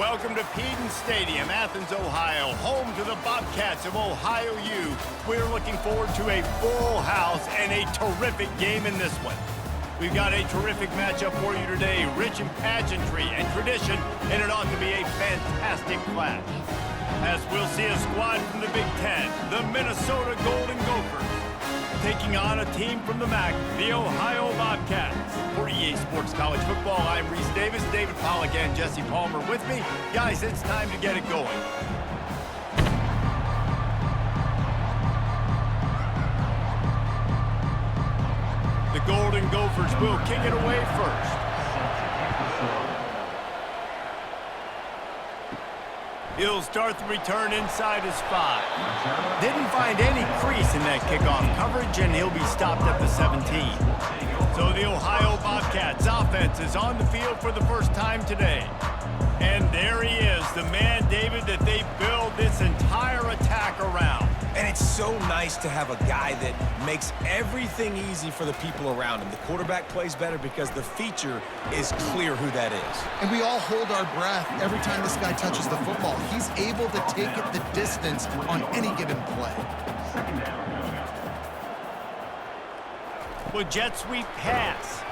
Welcome to Peden Stadium, Athens, Ohio, home to the Bobcats of Ohio U. We're looking forward to a full house and a terrific game in this one. We've got a terrific matchup for you today, rich in pageantry and tradition, and it ought to be a fantastic clash. As we'll see a squad from the Big Ten, the Minnesota Golden Gophers, taking on a team from the MAC, the Ohio Bobcats. For EA Sports College Football, I'm Reese Davis, David Pollack, and Jesse Palmer with me. Guys, it's time to get it going. The Golden Gophers will kick it away first. He'll start the return inside his 5. Didn't find any crease in that kickoff coverage, and he'll be stopped at the 17. So the Ohio Bobcats offense is on the field for the first time today. And there he is, the man, David, that they build this entire attack around. And it's so nice to have a guy that makes everything easy for the people around him. The quarterback plays better because the feature is clear who that is. And we all hold our breath every time this guy touches the football. He's able to take it the distance on any given play. Well, jet sweep pass.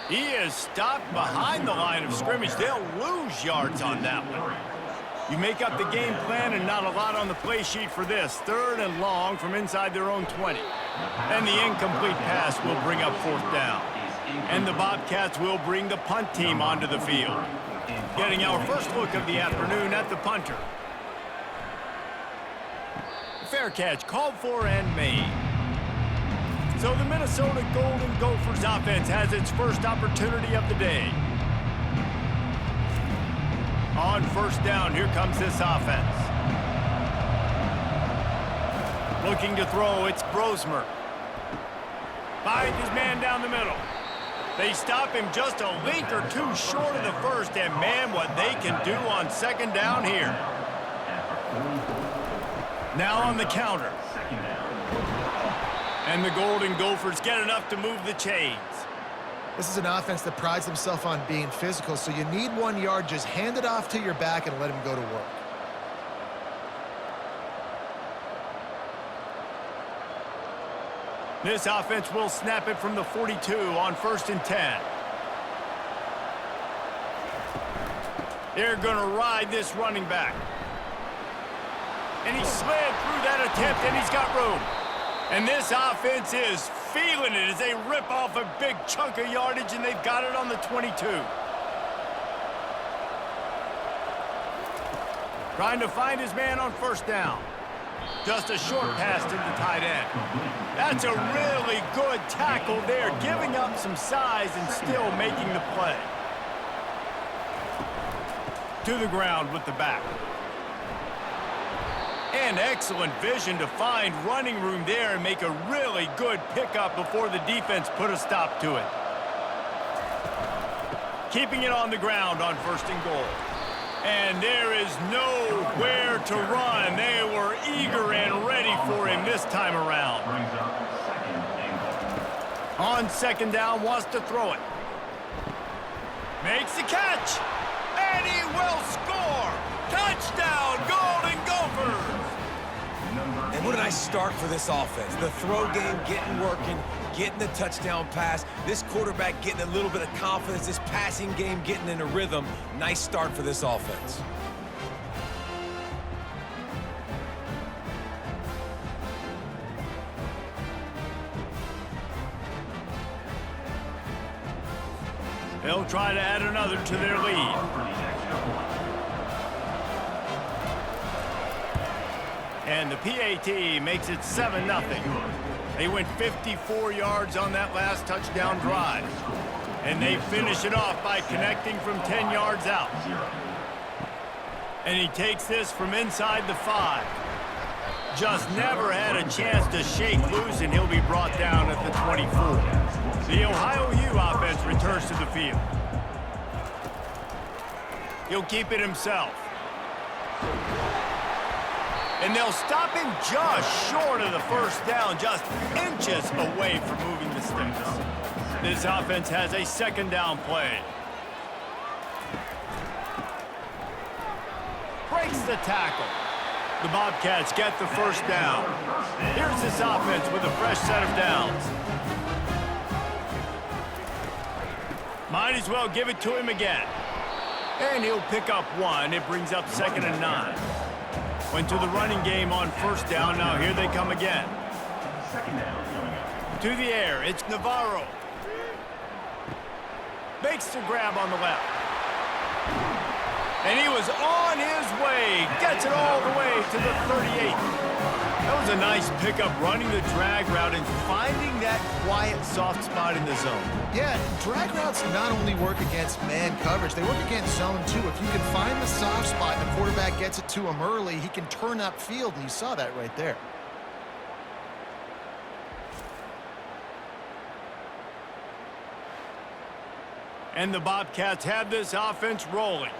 He is stopped behind the line of scrimmage. They'll lose yards on that one. You make up the game plan and not a lot on the play sheet for this. 3rd and long from inside their own 20. And the incomplete pass will bring up 4th down. And the Bobcats will bring the punt team onto the field. Getting our first look of the afternoon at the punter. Fair catch called for and made. So the Minnesota Golden Gophers offense has its first opportunity of the day. On 1st down, here comes this offense. Looking to throw, it's Brosmer. Finds his man down the middle. They stop him just a link or two short of the first, and man, what they can do on 2nd down here. Now on the counter. And the Golden Gophers get enough to move the chains. This is an offense that prides himself on being physical, so you need 1 yard. Just hand it off to your back and let him go to work. This offense will snap it from the 42 on 1st and 10. They're going to ride this running back. And he slid through that attempt, and he's got room. And this offense is feeling it as they rip off a big chunk of yardage, and they've got it on the 22. Trying to find his man on 1st down. Just a short pass to the tight end. That's a really good tackle there, giving up some size and still making the play. To the ground with the back. And excellent vision to find running room there and make a really good pickup before the defense put a stop to it. Keeping it on the ground on 1st and goal. And there is nowhere to run. They were eager and ready for him this time around. On 2nd down, wants to throw it. Makes the catch. And he will score. Touchdown, Golden Gophers! And what a nice start for this offense. The throw game getting working, getting the touchdown pass. This quarterback getting a little bit of confidence. This passing game getting in a rhythm. Nice start for this offense. They'll try to add another to their lead. And the PAT makes it 7-0. They went 54 yards on that last touchdown drive. And they finish it off by connecting from 10 yards out. And he takes this from inside the 5. Just never had a chance to shake loose, and he'll be brought down at the 24. The Ohio U offense returns to the field. He'll keep it himself. And they'll stop him just short of the 1st down, just inches away from moving the sticks. This offense has a 2nd down play. breaks the tackle. The Bobcats get the first down. Here's this offense with a fresh set of downs. Might as well give it to him again. And he'll pick up one. It brings up 2nd and 9. Went to the running game on first down. Now here they come again. To the air, it's Navarro. Makes the grab on the left. And he was on his way. Gets it all the way to the 38. That was a nice pickup, running the drag route and finding that quiet, soft spot in the zone. Yeah, drag routes not only work against man coverage, they work against zone too. If you can find the soft spot and the quarterback gets it to him early, he can turn upfield, and you saw that right there. And the Bobcats have this offense rolling.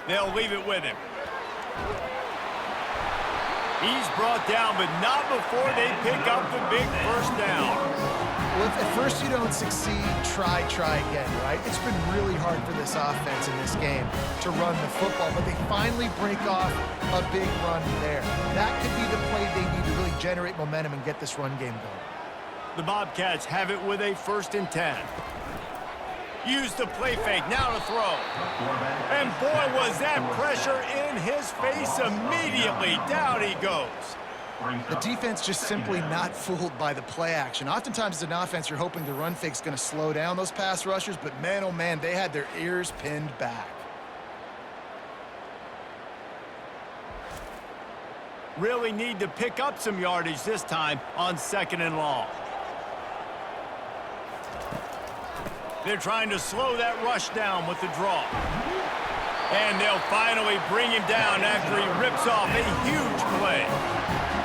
They'll leave it with him. He's brought down, but not before they pick up the big first down. Well, if at first you don't succeed, try again, right? It's been really hard for this offense in this game to run the football, but they finally break off a big run there. That could be the play they need to really generate momentum and get this run game going. The Bobcats have it with a 1st and 10. Use the play fake, now to throw. And boy, was that pressure in his face immediately. Down he goes. The defense just simply not fooled by the play action. Oftentimes as an offense, you're hoping the run fake's going to slow down those pass rushers, but man, oh man, they had their ears pinned back. Really need to pick up some yardage this time on 2nd and long. They're trying to slow that rush down with the draw. And they'll finally bring him down after he rips off a huge play.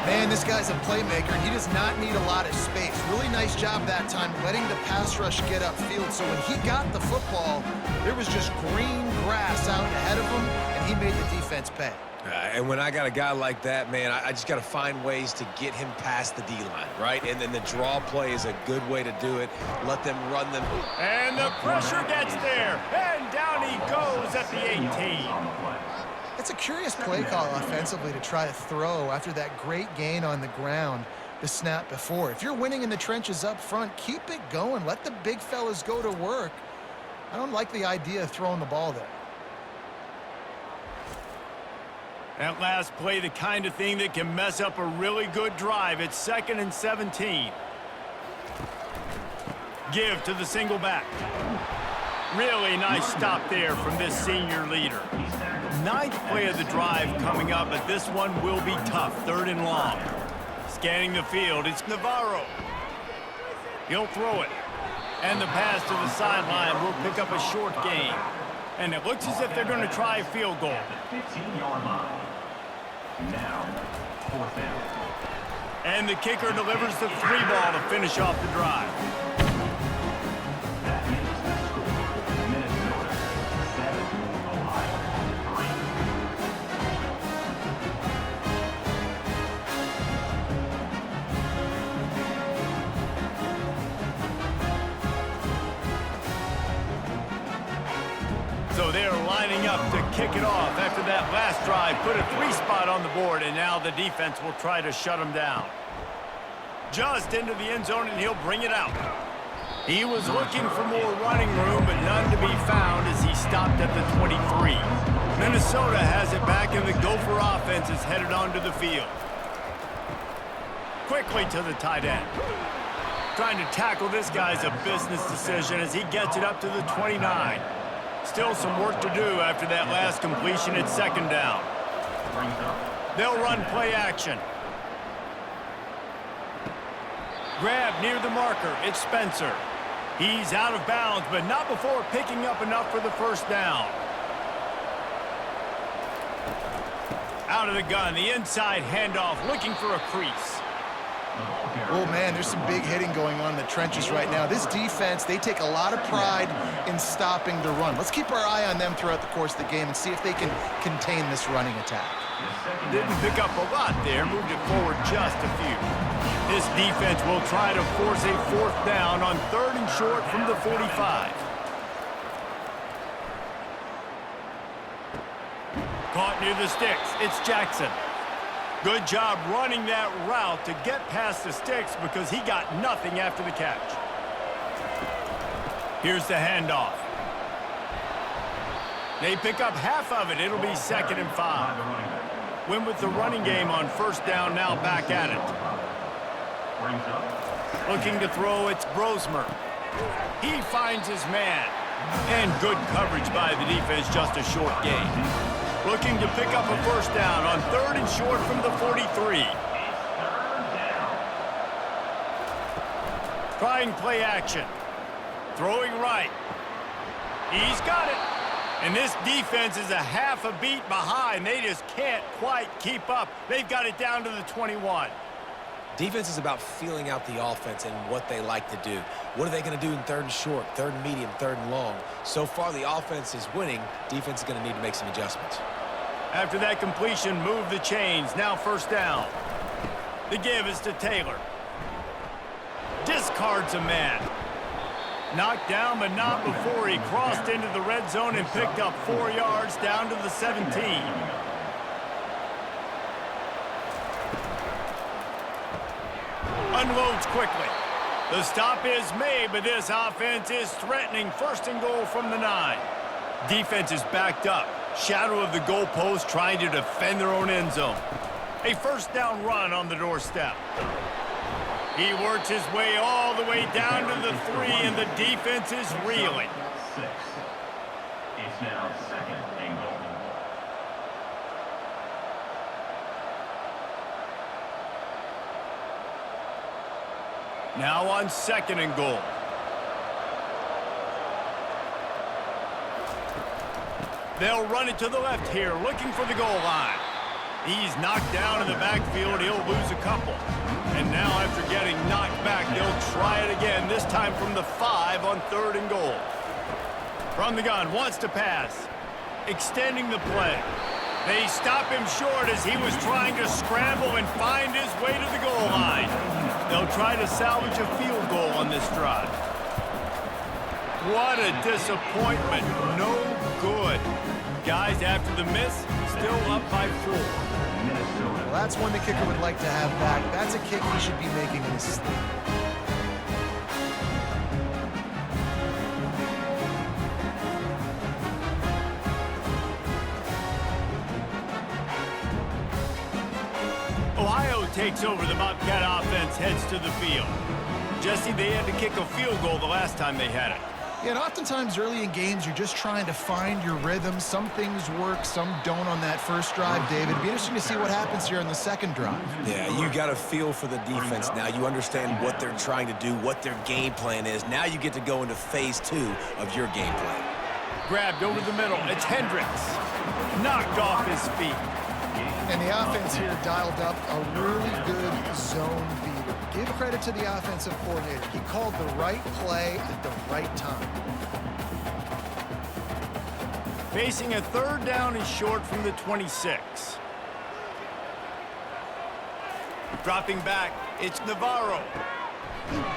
Man, this guy's a playmaker, and he does not need a lot of space. Really nice job that time letting the pass rush get upfield. So when he got the football, there was just green grass out ahead of him, and he made the defense pay. And when I got a guy like that, man, I just got to find ways to get him past the D-line, right? And then the draw play is a good way to do it. Let them run them. And the pressure gets there. And down he goes at the 18. It's a curious play call offensively to try to throw after that great gain on the ground the snap before. If you're winning in the trenches up front, keep it going. Let the big fellas go to work. I don't like the idea of throwing the ball there. That last play, the kind of thing that can mess up a really good drive. It's 2nd and 17. Give to the single back. Really nice stop there from this senior leader. 9th play of the drive coming up, but this one will be tough. 3rd and long. Scanning the field, it's Navarro. He'll throw it. And the pass to the sideline will pick up a short gain. And it looks as if they're going to try a field goal. 15-yard line. Now, 4th down. And the kicker delivers the 3 ball to finish off the drive. That is the score. Minnesota 7, Ohio 3. So they're lining up to kick it off after that last drive. Put a 3 spot on the board, and now the defense will try to shut them down. Just into the end zone, and he'll bring it out. He was looking for more running room, but none to be found as he stopped at the 23. Minnesota has it back, and the Gopher offense is headed onto the field. Quickly to the tight end. Trying to tackle this guy's a business decision as he gets it up to the 29. Still some work to do after that last completion at 2nd down. They'll run play action. Grab near the marker. It's Spencer. He's out of bounds, but not before picking up enough for the 1st down. Out of the gun, the inside handoff, looking for a crease. Oh, man, there's some big hitting going on in the trenches right now. This defense, they take a lot of pride in stopping the run. Let's keep our eye on them throughout the course of the game and see if they can contain this running attack. Didn't pick up a lot there, moved it forward just a few. This defense will try to force a 4th down on 3rd and short from the 45. Caught near the sticks. It's Jackson. Good job running that route to get past the sticks because he got nothing after the catch. Here's the handoff. They pick up half of it. It'll be 2nd and 5. Win with the running game on 1st down, now back at it. Looking to throw, it's Brosmer. He finds his man. And good coverage by the defense, just a short gain. Looking to pick up a 1st down on 3rd and short from the 43. Trying play action. Throwing right. He's got it. And this defense is a half a beat behind. They just can't quite keep up. They've got it down to the 21. Defense is about feeling out the offense and what they like to do. What are they going to do in 3rd and short, 3rd and medium, 3rd and long? So far, the offense is winning. Defense is going to need to make some adjustments. After that completion, move the chains. Now 1st down. The give is to Taylor. Discards a man. Knocked down, but not before he crossed into the red zone and picked up 4 yards down to the 17. Unloads quickly. The stop is made, but this offense is threatening 1st and goal from the 9. Defense is backed up. Shadow of the goalpost trying to defend their own end zone. A 1st down run on the doorstep. He works his way all the way down to the 3, and the defense is reeling. 6. It's now 2nd and goal. Now on 2nd and goal. They'll run it to the left here, looking for the goal line. He's knocked down in the backfield. He'll lose a couple. And now after getting knocked back, they'll try it again, this time from the 5 on 3rd and goal. From the gun, wants to pass. Extending the play. They stop him short as he was trying to scramble and find his way to the goal line. They'll try to salvage a field goal on this drive. What a disappointment. No good. Guys, after the miss, still up by 4. Well, that's one the kicker would like to have back. That's a kick he should be making in his sleep. Ohio takes over. The Bobcat offense heads to the field. Jesse, they had to kick a field goal the last time they had it. Yeah, and oftentimes early in games, you're just trying to find your rhythm. Some things work, some don't on that first drive, David. It'd be interesting to see what happens here on the 2nd drive. Yeah, you got a feel for the defense now. You understand what they're trying to do, what their game plan is. Now you get to go into phase 2 of your game plan. Grabbed over the middle. It's Hendricks. Knocked off his feet. And the offense here dialed up a really good zone beater. Give credit to the offensive coordinator. He called the right play at the right time. Facing a 3rd down and short from the 26. Dropping back, it's Navarro.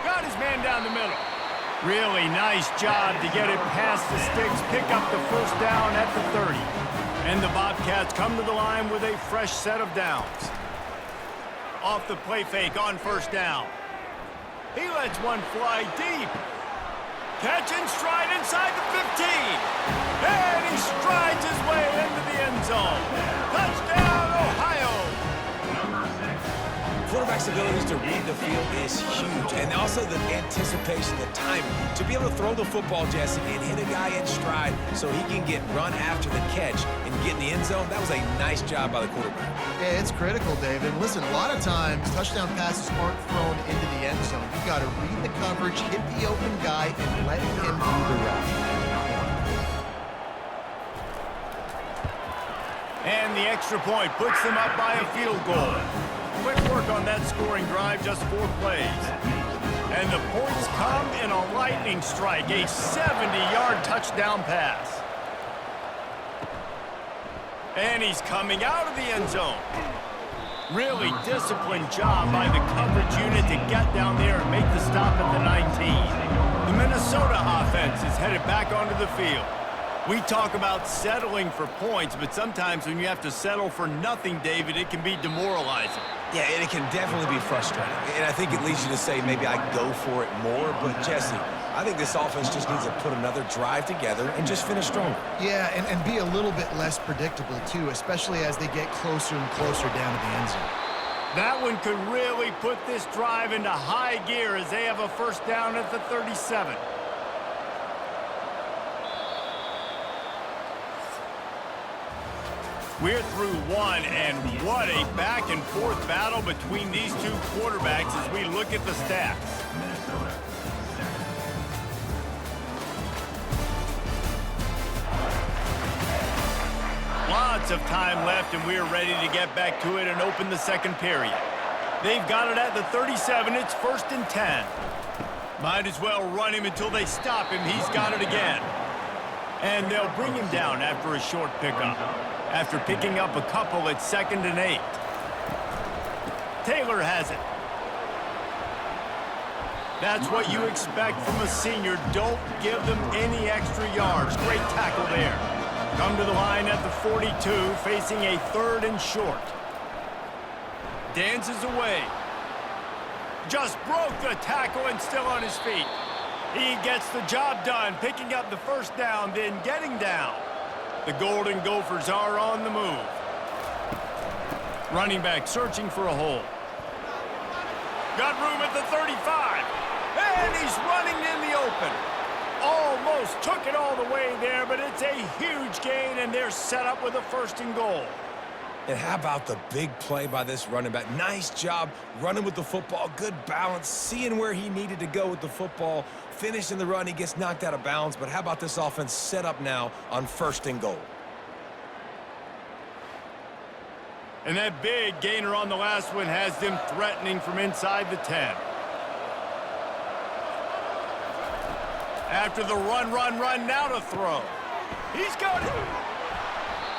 Got his man down the middle. Really nice job to get it past the sticks, pick up the 1st down at the 30. And the Bobcats come to the line with a fresh set of downs. Off the play fake on 1st down. He lets one fly deep. Catch and stride inside the 15. And he strides his way into the end zone. Touchdown, Ohio! Quarterback's abilities to read the field is huge. And also the anticipation, the timing. To be able to throw the football, Jesse, and hit a guy in stride so he can get run after the catch and get in the end zone, that was a nice job by the quarterback. Yeah, it's critical, David. Listen, a lot of times, touchdown passes aren't thrown into the end zone. You've got to read the coverage, hit the open guy, and let him do the rest. And the extra point puts them up by a field goal. quick work on that scoring drive, just 4 plays. And the points come in a lightning strike, a 70-yard touchdown pass. And he's coming out of the end zone. Really disciplined job by the coverage unit to get down there and make the stop at the 19. The Minnesota offense is headed back onto the field. We talk about settling for points, but sometimes when you have to settle for nothing, David, it can be demoralizing. Yeah, and it can definitely be frustrating. And I think it leads you to say maybe I go for it more. But, Jesse, I think this offense just needs to put another drive together and just finish stronger. Yeah, and be a little bit less predictable, too, especially as they get closer and closer down to the end zone. That one could really put this drive into high gear as they have a first down at the 37. We're through one, and what a back-and-forth battle between these two quarterbacks as we look at the stats. Lots of time left, and we're ready to get back to it and open the second period. They've got it at the 37. It's 1st and 10. Might as well run him until they stop him. He's got it again. And they'll bring him down after a short pickup. After picking up a couple, it's 2nd and 8. Taylor has it. That's what you expect from a senior. Don't give them any extra yards. Great tackle there. Come to the line at the 42, facing a 3rd and short. Dances away. Just broke the tackle and still on his feet. He gets the job done, picking up the first down, then getting down. The Golden Gophers are on the move. Running back searching for a hole. Got room at the 35. And he's running in the open. Almost took it all the way there, but it's a huge gain, and they're set up with a 1st and goal. And how about the big play by this running back? Nice job running with the football, good balance, seeing where he needed to go with the football, finishing the run. He gets knocked out of bounds, but how about this offense set up now on 1st and goal? And that big gainer on the last one has them threatening from inside the 10. After the run, now to throw. He's got it.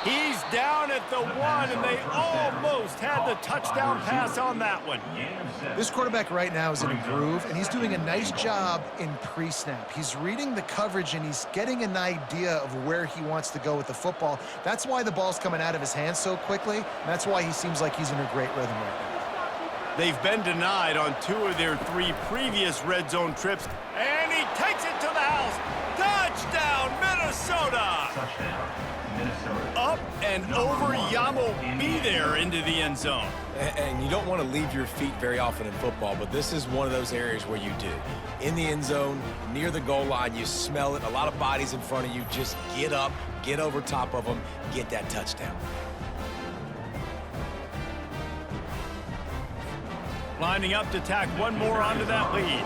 He's down at the 1, and they almost had the touchdown pass on that one. This quarterback right now is in a groove, and he's doing a nice job in pre-snap. He's reading the coverage, and he's getting an idea of where he wants to go with the football. That's why the ball's coming out of his hands so quickly, and that's why he seems like he's in a great rhythm right now. They've been denied on 2 of their 3 previous red zone trips, and he takes it to the house. Touchdown, Minnesota! Touchdown, Minnesota. Up and over, Yamo be there into the end zone. And you don't want to leave your feet very often in football, but this is one of those areas where you do. In the end zone, near the goal line, you smell it. A lot of bodies in front of you. Just get up, get over top of them, get that touchdown. Lining up to tack one more onto that lead.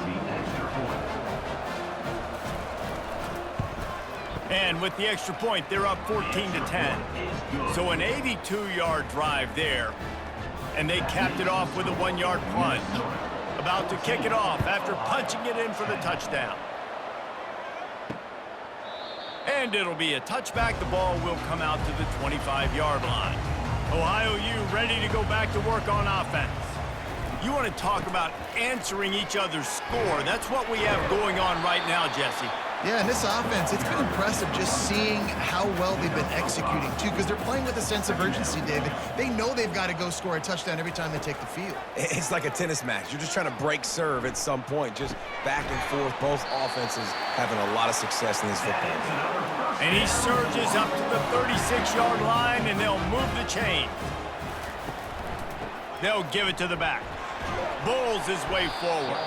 And with the extra point, they're up 14-10. So an 82-yard drive there. And they capped it off with a 1-yard plunge. About to kick it off after punching it in for the touchdown. And it'll be a touchback. The ball will come out to the 25-yard line. Ohio U ready to go back to work on offense. You want to talk about answering each other's score. That's what we have going on right now, Jesse. Yeah, and this offense, it's been impressive just seeing how well they've been executing, too, because they're playing with a sense of urgency, David. They know they've got to go score a touchdown every time they take the field. It's like a tennis match. You're just trying to break serve at some point, just back and forth. Both offenses having a lot of success in this football. And he surges up to the 36-yard line, and they'll move the chain. They'll give it to the back. Bowles his way forward.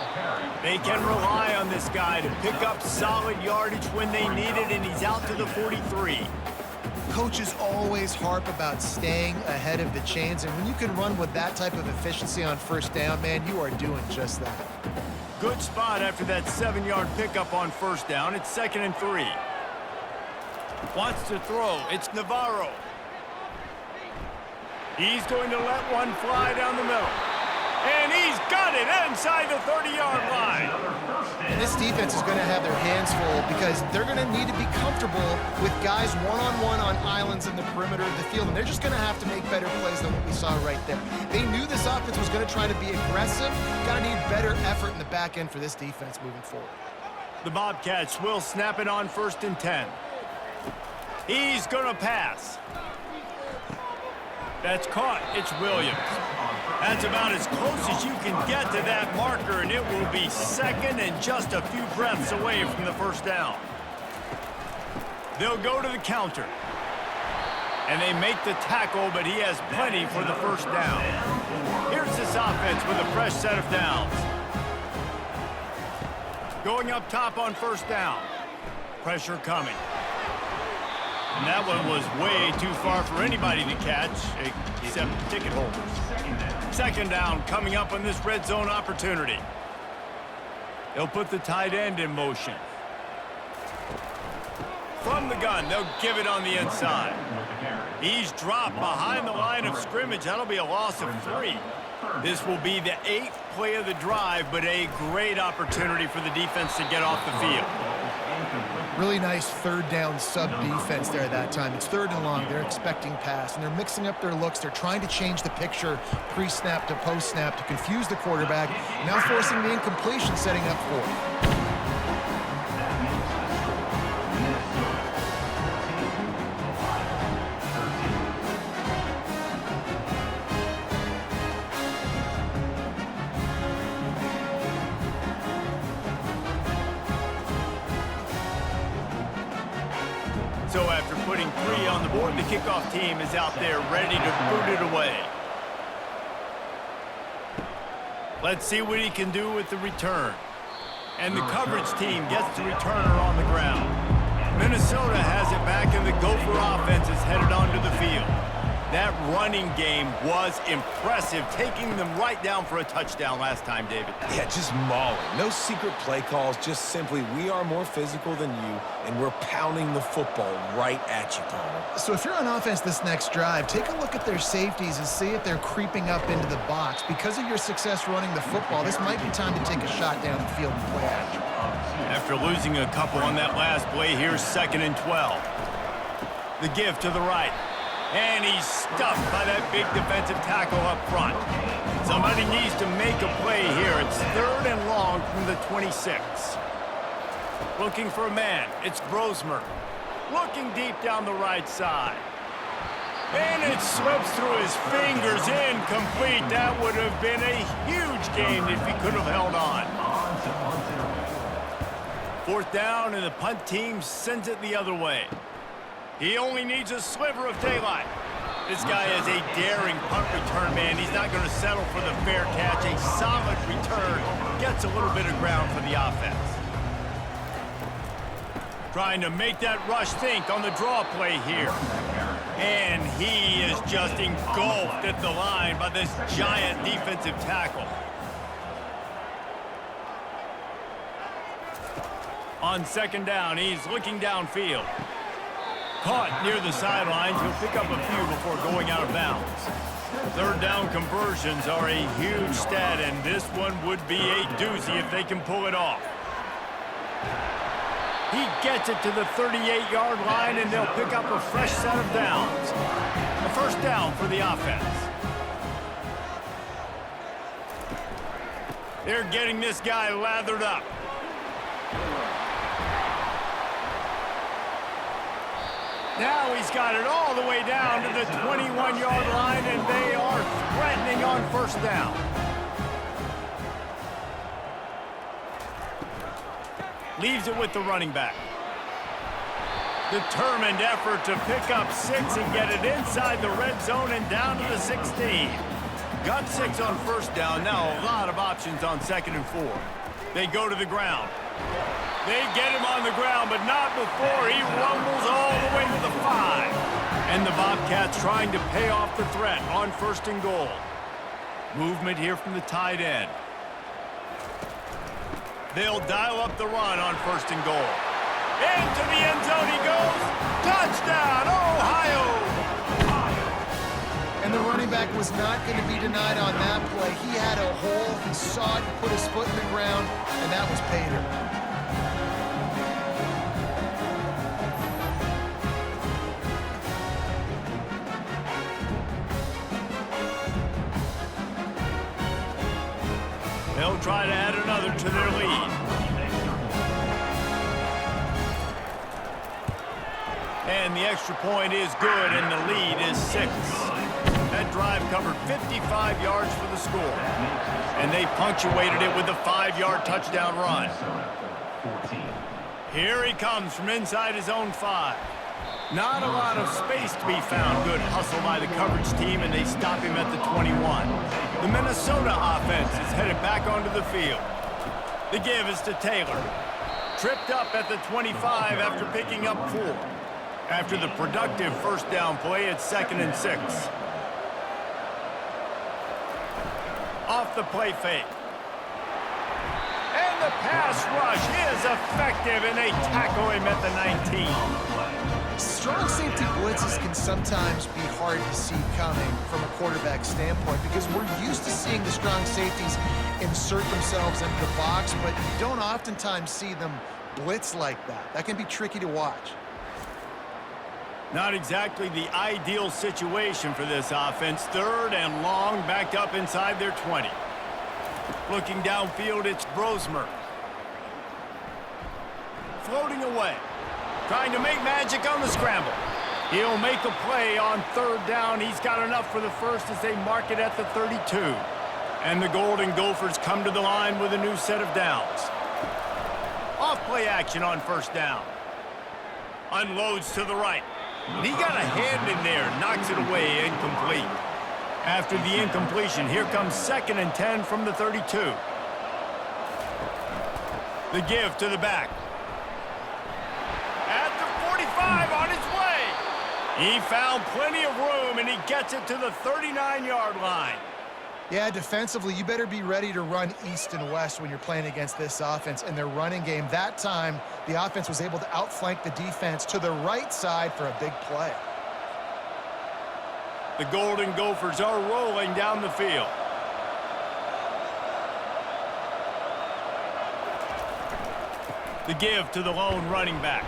They can rely on this guy to pick up solid yardage when they need it, and he's out to the 43. Coaches always harp about staying ahead of the chains, and when you can run with that type of efficiency on first down, man, you are doing just that. Good spot after that 7-yard pickup on first down. It's 2nd and 3. Wants to throw. It's Navarro. He's going to let one fly down the middle. got it inside the 30-yard line. And this defense is going to have their hands full because they're going to need to be comfortable with guys one-on-one on islands in the perimeter of the field, and they're just going to have to make better plays than what we saw right there. They knew this offense was going to try to be aggressive. Got to need better effort in the back end for this defense moving forward. The Bobcats will snap it on 1st and 10. He's going to pass. That's caught. It's Williams. That's about as close as you can get to that marker, and it will be 2nd and just a few breaths away from the 1st down. They'll go to the counter. And they make the tackle, but he has plenty for the 1st down. Here's this offense with a fresh set of downs. Going up top on 1st down. Pressure coming. And that one was way too far for anybody to catch, except ticket holders. 2nd down coming up on this red zone opportunity. They'll put the tight end in motion. From the gun, they'll give it on the inside. He's dropped behind the line of scrimmage. That'll be a loss of 3. This will be the 8th play of the drive, but a great opportunity for the defense to get off the field. Really nice 3rd down sub defense there that time. It's 3rd and long. They're expecting pass, and they're mixing up their looks. They're trying to change the picture pre-snap to post-snap to confuse the quarterback, now forcing the incompletion, setting up 4th. So after putting 3 on the board, the kickoff team is out there ready to boot it away. Let's see what he can do with the return. And the coverage team gets the returner on the ground. Minnesota has it back, and the Gopher offense is headed onto the field. That running game was impressive, taking them right down for a touchdown last time, David. Yeah, just mauling. No secret play calls, just simply we are more physical than you, and we're pounding the football right at you, Palmer. So if you're on offense this next drive, take a look at their safeties and see if they're creeping up into the box. Because of your success running the football, this might be time to take a shot down the field and play action. After losing a couple on that last play, here's 2nd and 12. The give to the right. And he's stuffed by that big defensive tackle up front. Somebody needs to make a play here. It's 3rd and long from the 26. Looking for a man. It's Brosmer. Looking deep down the right side. And it slips through his fingers. Incomplete. That would have been a huge gain if he could have held on. 4th down, and the punt team sends it the other way. He only needs a sliver of daylight. This guy is a daring punt return man. He's not going to settle for the fair catch. A solid return gets a little bit of ground for the offense. Trying to make that rush think on the draw play here. And he is just engulfed at the line by this giant defensive tackle. On 2nd down, he's looking downfield. Caught near the sidelines. He'll pick up a few before going out of bounds. 3rd down conversions are a huge stat, and this one would be a doozy if they can pull it off. He gets it to the 38-yard line, and they'll pick up a fresh set of downs. A 1st down for the offense. They're getting this guy lathered up. Now he's got it all the way down to the 21-yard line, and they are threatening on 1st down. Leaves it with the running back. Determined effort to pick up 6 and get it inside the red zone and down to the 16. Got 6 on 1st down. Now a lot of options on 2nd and 4. They go to the ground. They get him on the ground, but not before he rumbles all the way to the 5. And the Bobcats trying to pay off the threat on 1st and goal. Movement here from the tight end. They'll dial up the run on 1st and goal. Into the end zone he goes. Touchdown, Ohio! And the running back was not going to be denied on that play. He had a hole, he saw it, put his foot in the ground, and that was pay dirt. They'll try to add another to their lead. And the extra point is good, and the lead is 6. That drive covered 55 yards for the score. And they punctuated it with a 5-yard touchdown run. Here he comes from inside his own 5. Not a lot of space to be found. Good hustle by the coverage team, and they stop him at the 21. The Minnesota offense is headed back onto the field. The give is to Taylor. Tripped up at the 25 after picking up 4. After the productive first down play, it's 2nd and 6. Off the play fake. And the pass rush is effective, and they tackle him at the 19. Strong safety blitzes can sometimes be hard to see coming from a quarterback standpoint because we're used to seeing the strong safeties insert themselves into the box, but you don't oftentimes see them blitz like that. That can be tricky to watch. Not exactly the ideal situation for this offense. 3rd and long, backed up inside their 20. Looking downfield, it's Brosmer. Floating away. Trying to make magic on the scramble. He'll make a play on 3rd down. He's got enough for the first as they mark it at the 32. And the Golden Gophers come to the line with a new set of downs. Off-play action on 1st down. Unloads to the right. He got a hand in there, knocks it away, incomplete. After the incompletion, here comes 2nd and 10 from the 32. The give to the back. At the 45 on his way. He found plenty of room, and he gets it to the 39-yard line. Yeah, defensively, you better be ready to run east and west when you're playing against this offense in their running game. That time, the offense was able to outflank the defense to the right side for a big play. The Golden Gophers are rolling down the field. The give to the lone running back.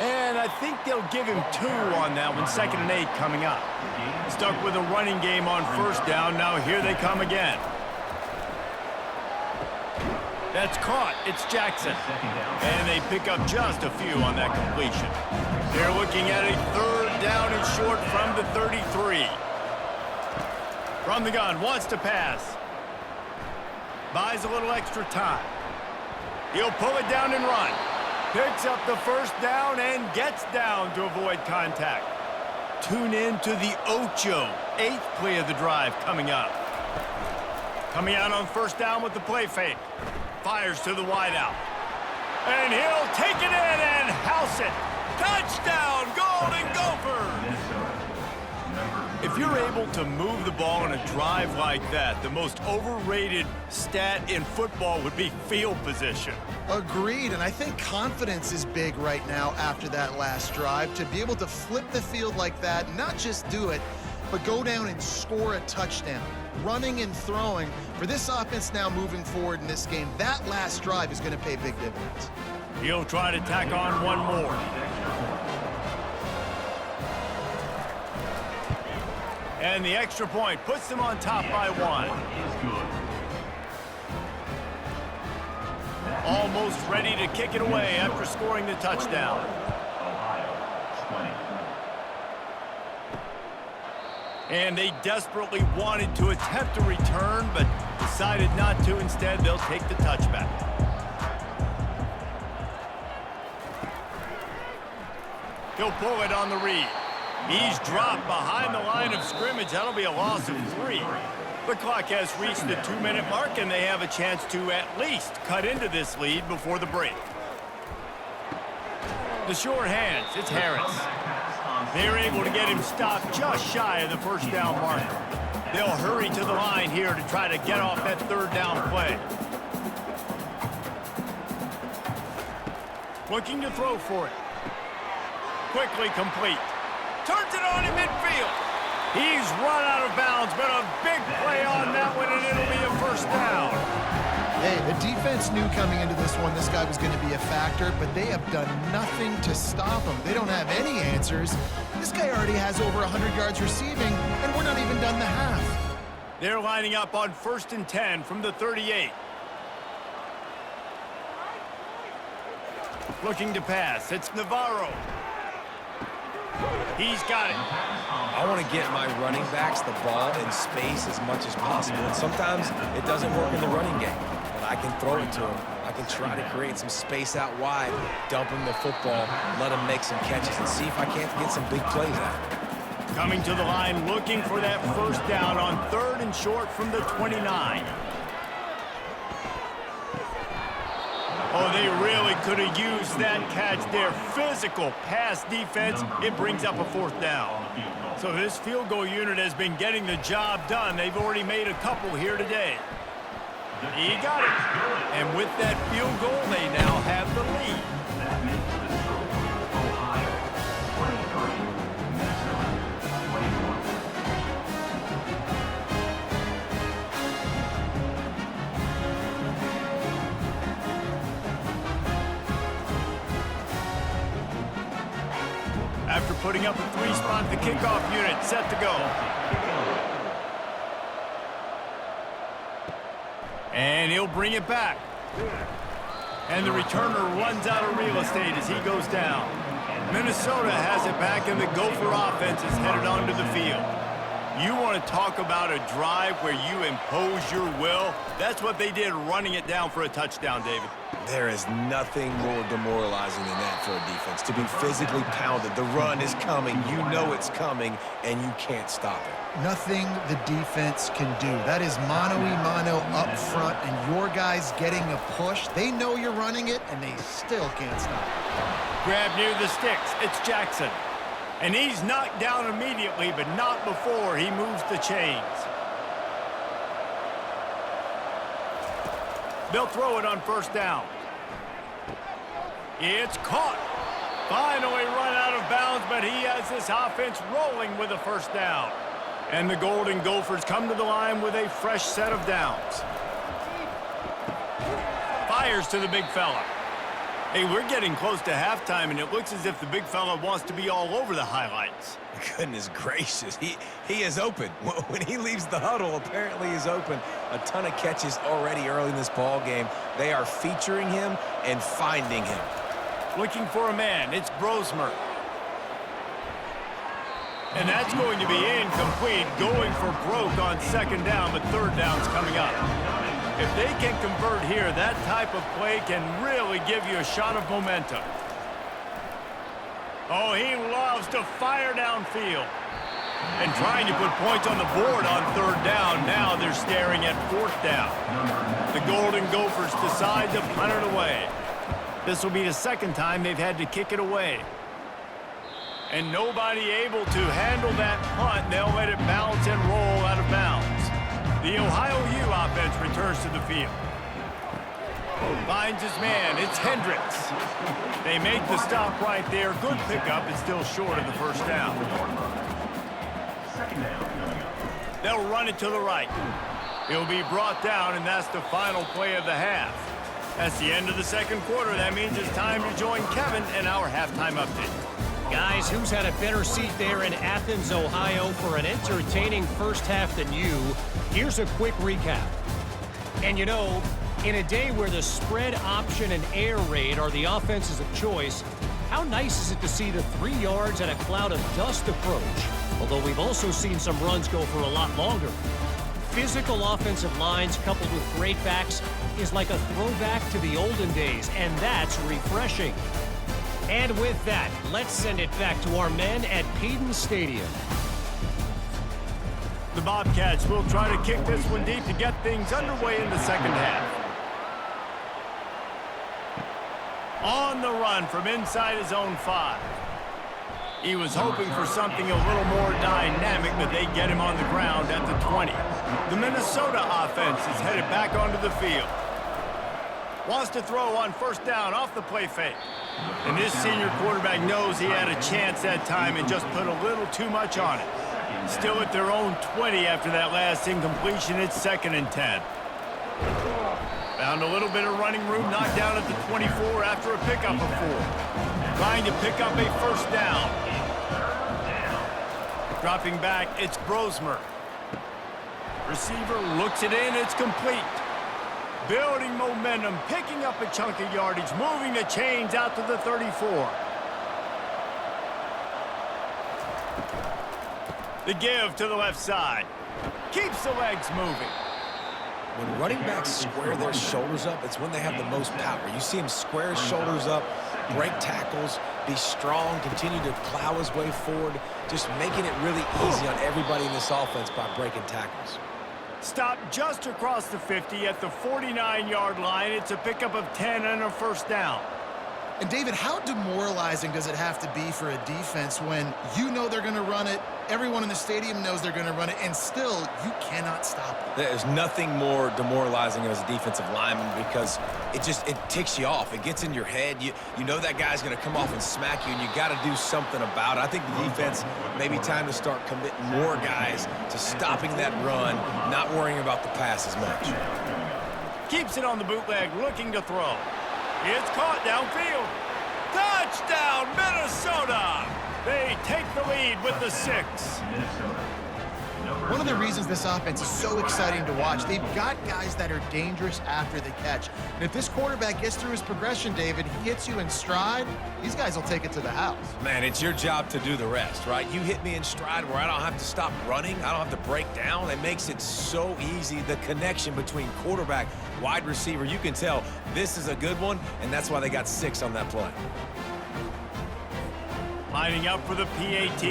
And I think they'll give him 2 on that one. 2nd and 8 coming up. Stuck with a running game on 1st down. Now here they come again. That's caught. It's Jackson. And they pick up just a few on that completion. They're looking at a 3rd down and short from the 33. From the gun, wants to pass. Buys a little extra time. He'll pull it down and run. Picks up the 1st down and gets down to avoid contact. Tune in to the Ocho. 8th play of the drive coming up. Coming out on 1st down with the play fake. Fires to the wideout. And he'll take it in and house it. Touchdown, Golden Gophers! If you're able to move the ball in a drive like that, the most overrated stat in football would be field position. Agreed, and I think confidence is big right now after that last drive. To be able to flip the field like that, not just do it, but go down and score a touchdown. Running and throwing, for this offense now moving forward in this game, that last drive is going to pay big dividends. He'll try to tack on one more. And the extra point puts them on top by 1. Almost ready to kick it away after scoring the touchdown. And they desperately wanted to attempt a return, but decided not to. Instead, they'll take the touchback. He'll pull it on the read. He's dropped behind the line of scrimmage. That'll be a loss of 3. The clock has reached the 2-minute mark, and they have a chance to at least cut into this lead before the break. The short hands, it's Harris. They're able to get him stopped just shy of the 1st down mark. They'll hurry to the line here to try to get off that 3rd down play. Looking to throw for it. Quickly complete. Turns it on in midfield. He's run out of bounds, but a big play on that one, and it'll be a first down. Hey, the defense knew coming into this one this guy was going to be a factor, but they have done nothing to stop him. They don't have any answers. This guy already has over 100 yards receiving, and we're not even done the half. They're lining up on 1st and 10 from the 38. Looking to pass. It's Navarro. He's got it. I want to get my running backs the ball in space as much as possible. And sometimes it doesn't work in the running game. But I can throw it to them. I can try to create some space out wide, dump him the football, let him make some catches, and see if I can't get some big plays out of it. Coming to the line, looking for that first down on 3rd and short from the 29. Oh, they really could have used that catch. Their physical pass defense, it brings up a 4th down. So this field goal unit has been getting the job done. They've already made a couple here today. He got it. And with that field goal, they now have the lead. That makes the score Ohio 23, Minnesota 21. After putting up a 3-spot, the kickoff unit set to go. And he'll bring it back. And the returner runs out of real estate as he goes down. Minnesota has it back, and the Gopher offense is headed onto the field. You want to talk about a drive where you impose your will? That's what they did, running it down for a touchdown, David. There is nothing more demoralizing than that for a defense, to be physically pounded. The run is coming. You know it's coming, and you can't stop it. Nothing the defense can do. That is mano-a-mano up front, and your guys getting a push. They know you're running it, and they still can't stop it. Grab near the sticks. It's Jackson. And he's knocked down immediately, but not before he moves the chains. They'll throw it on 1st down. It's caught. Finally run out of bounds, but he has this offense rolling with a 1st down. And the Golden Gophers come to the line with a fresh set of downs. Fires to the big fella. Hey, we're getting close to halftime, and it looks as if the big fella wants to be all over the highlights. Goodness gracious, he is open. When he leaves the huddle, apparently he's open. A ton of catches already early in this ball game. They are featuring him and finding him. Looking for a man, it's Brosmer. And that's going to be incomplete, going for broke on 2nd down, but 3rd down's coming up. If they can convert here, that type of play can really give you a shot of momentum. Oh, he loves to fire downfield. And trying to put points on the board on 3rd down. Now they're staring at 4th down. The Golden Gophers decide to punt it away. This will be the 2nd time they've had to kick it away. And nobody able to handle that punt. They'll let it bounce and roll out of bounds. The Ohio U offense returns to the field. Finds his man. It's Hendricks. They make the stop right there. Good pickup. It's still short of the 1st down. They'll run it to the right. He'll be brought down, and that's the final play of the half. That's the end of the 2nd quarter. That means it's time to join Kevin in our halftime update. Guys, who's had a better seat there in Athens, Ohio for an entertaining first half than you? Here's a quick recap. And you know, in a day where the spread option and air raid are the offenses of choice, how nice is it to see the 3 yards and a cloud of dust approach? Although we've also seen some runs go for a lot longer. Physical offensive lines coupled with great backs is like a throwback to the olden days, and that's refreshing. And with that, let's send it back to our men at Peden Stadium. The Bobcats will try to kick this one deep to get things underway in the 2nd half. On the run from inside his own 5. He was hoping for something a little more dynamic, but they get him on the ground at the 20. The Minnesota offense is headed back onto the field. Wants to throw on 1st down off the play fake. And this senior quarterback knows he had a chance that time and just put a little too much on it. Still at their own 20 after that last incompletion. It's 2nd and 10. Found a little bit of running room, knocked down at the 24 after a pickup of 4. Trying to pick up a first down. Dropping back, it's Brosmer. Receiver looks it in, it's complete. Building momentum, picking up a chunk of yardage, moving the chains out to the 34. The give to the left side. Keeps the legs moving. When running backs square their shoulders up, it's when they have the most power. You see him square his shoulders up, break tackles, be strong, continue to plow his way forward, just making it really easy on everybody in this offense by breaking tackles. Stop just across the 50 at the 49-yard line. It's a pickup of 10 and a first down. And David, how demoralizing does it have to be for a defense when you know they're going to run it, everyone in the stadium knows they're going to run it, and still you cannot stop it? There's nothing more demoralizing as a defensive lineman because it ticks you off. It gets in your head. You know that guy's going to come off and smack you, and you got to do something about it. I think the defense maybe time to start committing more guys to stopping that run, not worrying about the pass as much. Keeps it on the bootleg, looking to throw. It's caught downfield. Touchdown, Minnesota! They take the lead with the 6. One of the reasons this offense is so exciting to watch, they've got guys that are dangerous after the catch. And if this quarterback gets through his progression, David, he hits you in stride, these guys will take it to the house. Man, it's your job to do the rest, right? You hit me in stride where I don't have to stop running. I don't have to break down. It makes it so easy. The connection between quarterback, wide receiver, you can tell this is a good one, and that's why they got 6 on that play. Lining up for the PAT.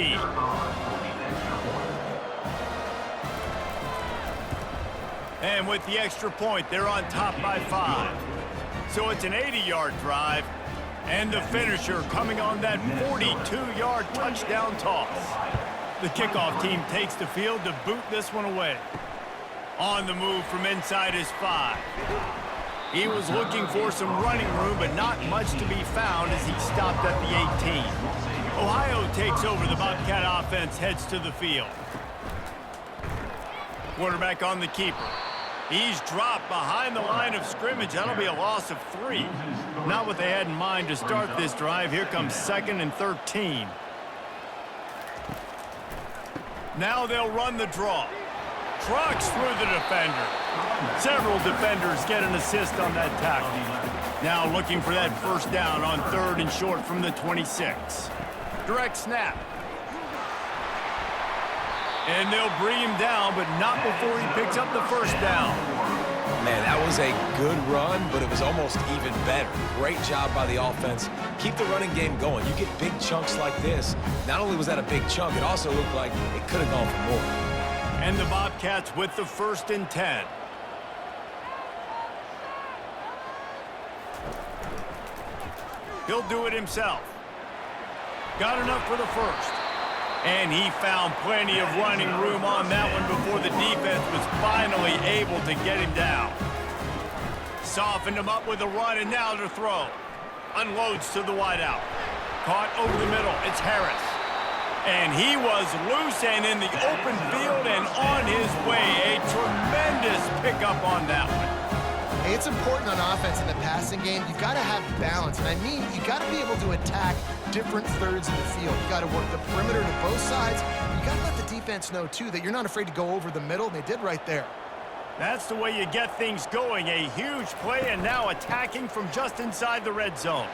And with the extra point, they're on top by 5. So it's an 80-yard drive. And the finisher coming on that 42-yard touchdown toss. The kickoff team takes the field to boot this one away. On the move from inside his 5. He was looking for some running room, but not much to be found as he stopped at the 18. Ohio takes over. The Bobcat offense heads to the field. Quarterback on the keeper. He's dropped behind the line of scrimmage. That'll be a loss of 3. Not what they had in mind to start this drive. Here comes 2nd and 13. Now they'll run the draw. Trucks through the defender. Several defenders get an assist on that tackle. Now looking for that first down on 3rd and short from the 26. Direct snap. And they'll bring him down, but not before he picks up the first down. Man, that was a good run, but it was almost even better. Great job by the offense. Keep the running game going. You get big chunks like this. Not only was that a big chunk, it also looked like it could have gone for more. And the Bobcats with the 1st and 10. He'll do it himself. Got enough for the first. And he found plenty of running room on that one before the defense was finally able to get him down. Softened him up with a run, and now to throw. Unloads to the wideout. Caught over the middle. It's Harris. And he was loose and in the open field and on his way. A tremendous pickup on that one. Hey, it's important on offense in the passing game. You got to have balance. And I mean, you got to be able to attack different thirds of the field. You got to work the perimeter to both sides. You got to let the defense know, too, that you're not afraid to go over the middle, and they did right there. That's the way you get things going. A huge play, and now attacking from just inside the red zone.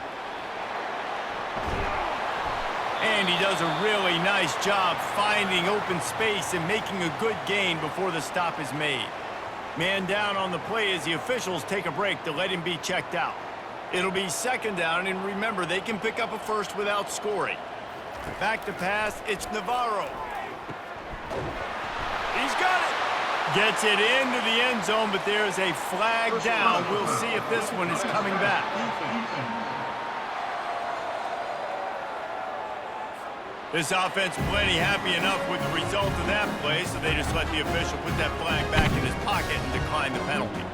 And he does a really nice job finding open space and making a good gain before the stop is made. Man down on the play as the officials take a break to let him be checked out. It'll be 2nd down, and remember, they can pick up a first without scoring. Back to pass, it's Navarro. He's got it. Gets it into the end zone, but there's a flag down. We'll see if this one is coming back. This offense plenty happy enough with the result of that play, so they just let the official put that flag back in his pocket and decline the penalty.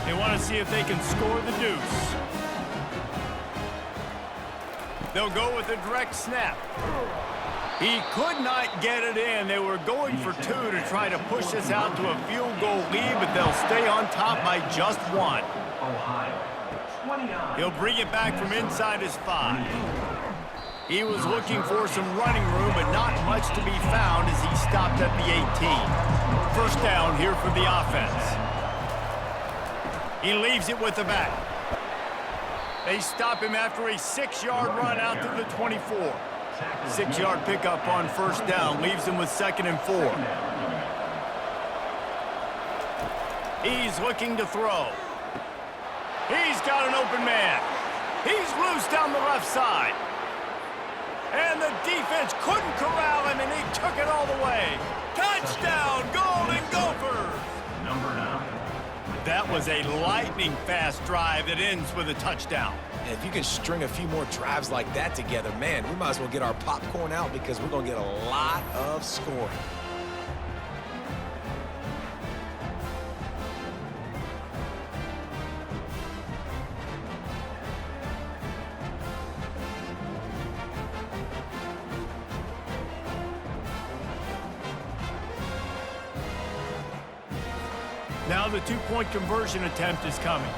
They want to see if they can score the deuce. They'll go with a direct snap. He could not get it in. They were going for two to try to push this out to a field goal lead, but they'll stay on top by just one. Ohio, 29. He'll bring it back from inside his 5. He was looking for some running room, but not much to be found as he stopped at the 18. First down here for the offense. He leaves it with the back. They stop him after a 6-yard run out to the 24. 6-yard pickup on first down leaves him with 2nd and 4. He's looking to throw. He's got an open man. He's loose down the left side. And the defense couldn't corral him, and he took it all the way. Touchdown, Golden Gophers! Number 9. That was a lightning-fast drive that ends with a touchdown. And if you can string a few more drives like that together, man, we might as well get our popcorn out because we're going to get a lot of scoring. Now the two-point conversion attempt is coming.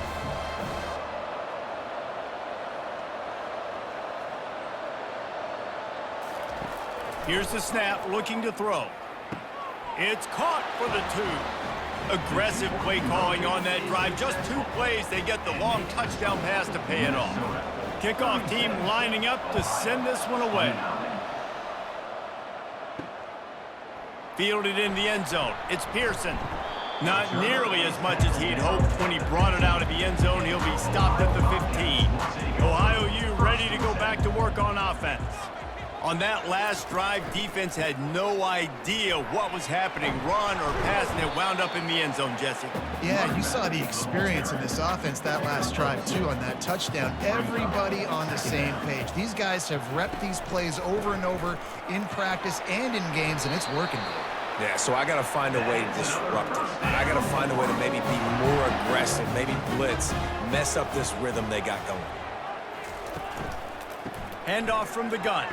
Here's the snap, looking to throw. It's caught for the 2. Aggressive play calling on that drive. Just 2 plays, they get the long touchdown pass to pay it off. Kickoff team lining up to send this one away. Fielded in the end zone. It's Pearson. Not nearly as much as he'd hoped when he brought it out of the end zone. He'll be stopped at the 15. Ohio U ready to go back to work on offense. On that last drive, defense had no idea what was happening, run or pass, and it wound up in the end zone, Jesse. Yeah, you saw the experience in this offense that last drive, too, on that touchdown. Everybody on the same page. These guys have repped these plays over and over in practice and in games, and it's working. Yeah, so I got to find a way to disrupt it. I got to find a way to maybe be more aggressive, maybe blitz, mess up this rhythm they got going. Handoff from the gun.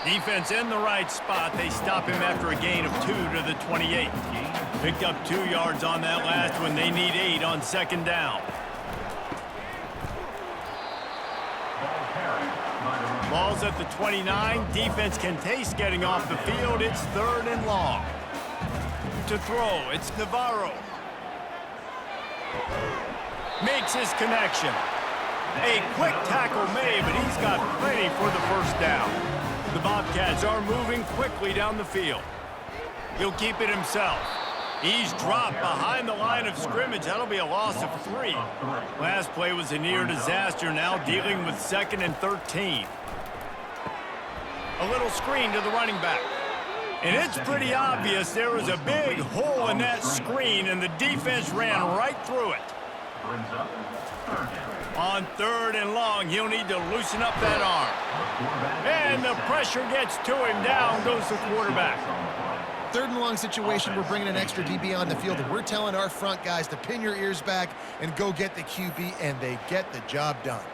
Defense in the right spot. They stop him after a gain of 2 to the 28. Picked up 2 yards on that last one. They need 8 on 2nd down. Ball's at the 29. Defense can taste getting off the field. It's 3rd and long. To throw, it's Navarro. Makes his connection. A quick tackle made, but he's got plenty for the first down. The Bobcats are moving quickly down the field. He'll keep it himself. He's dropped behind the line of scrimmage. That'll be a loss of 3. Last play was a near disaster, now dealing with 2nd and 13. A little screen to the running back. And it's pretty obvious there was a big hole in that screen, and the defense ran right through it. On 3rd and long, he'll need to loosen up that arm. And the pressure gets to him. Down goes the quarterback. 3rd and long situation, we're bringing an extra DB on the field, and we're telling our front guys to pin your ears back and go get the QB, and they get the job done.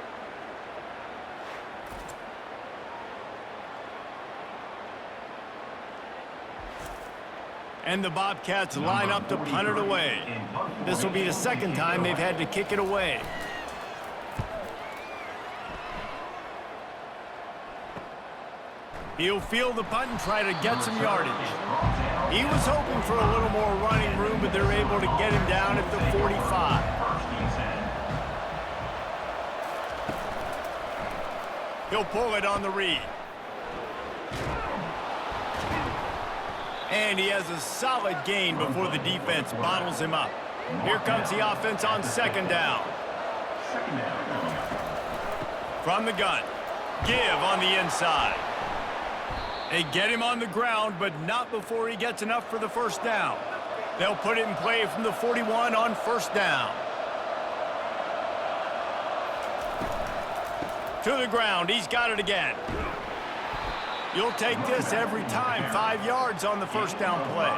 And the Bobcats line up to punt it away. This will be the 2nd time they've had to kick it away. He'll field the punt and try to get some yardage. He was hoping for a little more running room, but they're able to get him down at the 45. He'll pull it on the read. And he has a solid gain before the defense bottles him up. Here comes the offense on 2nd down. From the gun. Give on the inside. They get him on the ground, but not before he gets enough for the first down. They'll put it in play from the 41 on 1st down. To the ground. He's got it again. You'll take this every time. 5 yards on the 1st down play.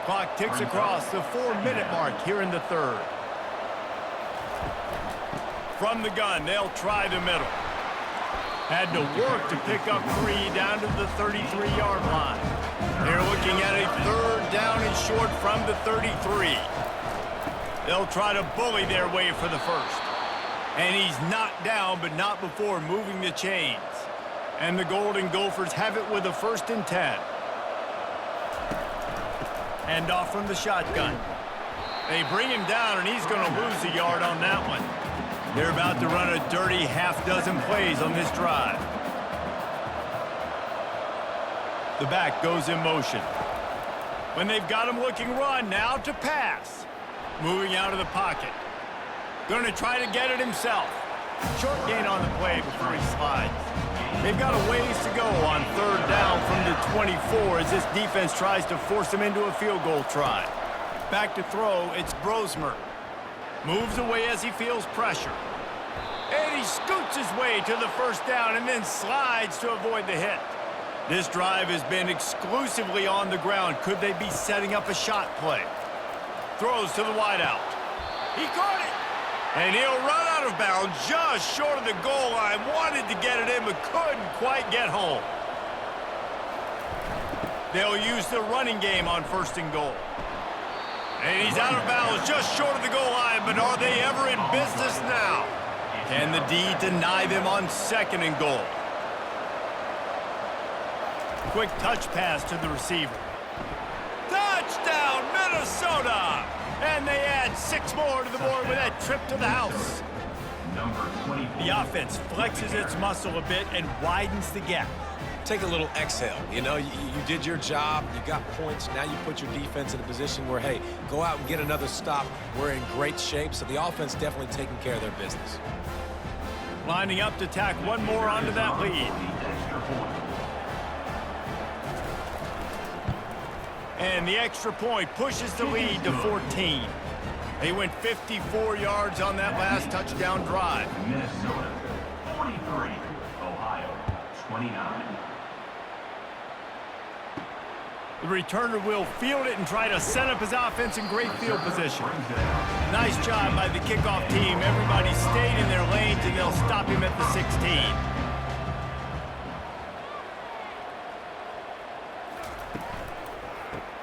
Clock ticks across the 4-minute mark here in the 3rd. From the gun, they'll try the middle. Had to work to pick up 3 down to the 33-yard line. They're looking at a 3rd down and short from the 33. They'll try to bully their way for the first. And he's knocked down, but not before moving the chains. And the Golden Gophers have it with a 1st and 10. And off from the shotgun. They bring him down, and he's going to lose a yard on that one. They're about to run a dirty half-dozen plays on this drive. The back goes in motion. When they've got him looking run, now to pass. Moving out of the pocket. Going to try to get it himself. Short gain on the play before he slides. They've got a ways to go on 3rd down from the 24 as this defense tries to force him into a field goal try. Back to throw, it's Brosmer. Moves away as he feels pressure. And he scoots his way to the 1st down and then slides to avoid the hit. This drive has been exclusively on the ground. Could they be setting up a shot play? Throws to the wideout. He caught it. And he'll run out of bounds just short of the goal line. Wanted to get it in, but couldn't quite get home. They'll use the running game on 1st and goal. And he's out of bounds just short of the goal line, but are they ever in business now? Can the D deny them on 2nd and goal? Quick touch pass to the receiver. Touchdown, Minnesota! And they add 6 more to the board with that trip to the house. The offense flexes its muscle a bit and widens the gap. Take a little exhale. You know, you did your job. You got points. Now you put your defense in a position where, hey, go out and get another stop. We're in great shape, so the offense definitely taking care of their business. Lining up to tack one more onto that lead. And the extra point pushes the lead to 14. They went 54 yards on that last touchdown drive. Minnesota 43, Ohio 29. The returner will field it and try to set up his offense in great field position. Nice job by the kickoff team. Everybody stayed in their lanes, and they'll stop him at the 16.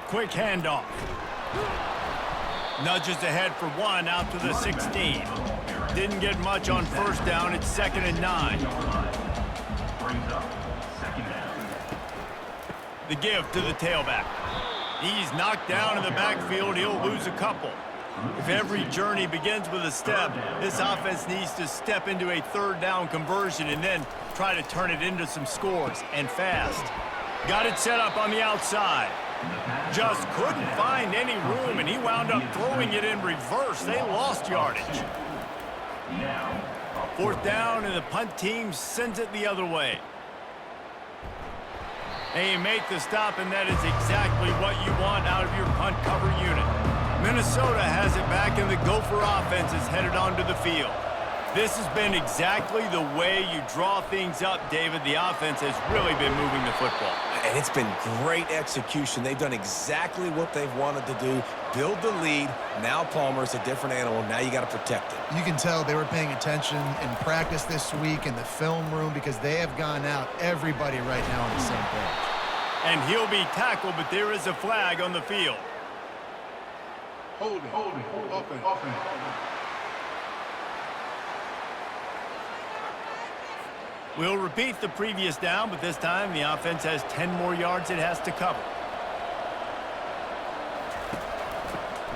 Quick handoff. Nudges ahead for 1 out to the 16. Didn't get much on 1st down. It's 2nd and 9. Brings up 2nd down. The give to the tailback. He's knocked down in the backfield. He'll lose a couple. If every journey begins with a step, this offense needs to step into a 3rd down conversion and then try to turn it into some scores, and fast. Got it set up on the outside. Just couldn't find any room, and he wound up throwing it in reverse. They lost yardage. 4th down, and the punt team sends it the other way. They make the stop, and that is exactly what you want out of your punt cover unit. Minnesota has it back, and the Gopher offense is headed onto the field. This has been exactly the way you draw things up, David. The offense has really been moving the football. And it's been great execution. They've done exactly what they've wanted to do. Build the lead. Now Palmer's a different animal. Now you got to protect it. You can tell they were paying attention in practice this week in the film room because they have gone out, everybody right now on the same page. And he'll be tackled, but there is a flag on the field. Hold it. Open. We'll repeat the previous down, but this time the offense has 10 more yards it has to cover.